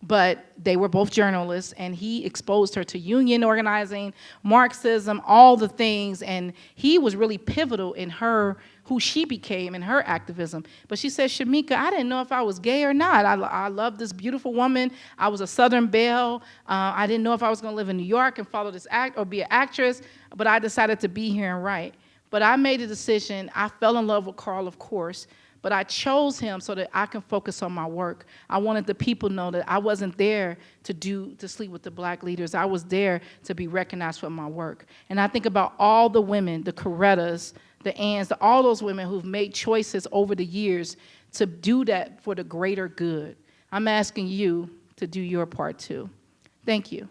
But they were both journalists, and he exposed her to union organizing, Marxism, all the things, and he was really pivotal in who she became in her activism. But she said, Shameka, I didn't know if I was gay or not. I love this beautiful woman. I was a Southern belle. I didn't know if I was gonna live in New York and follow this act or be an actress, but I decided to be here and write. But I made a decision. I fell in love with Carl, of course, but I chose him so that I can focus on my work. I wanted the people to know that I wasn't there to sleep with the black leaders. I was there to be recognized for my work. And I think about all the women, the Corettas, the Anns, all those women who've made choices over the years to do that for the greater good. I'm asking you to do your part too. Thank you.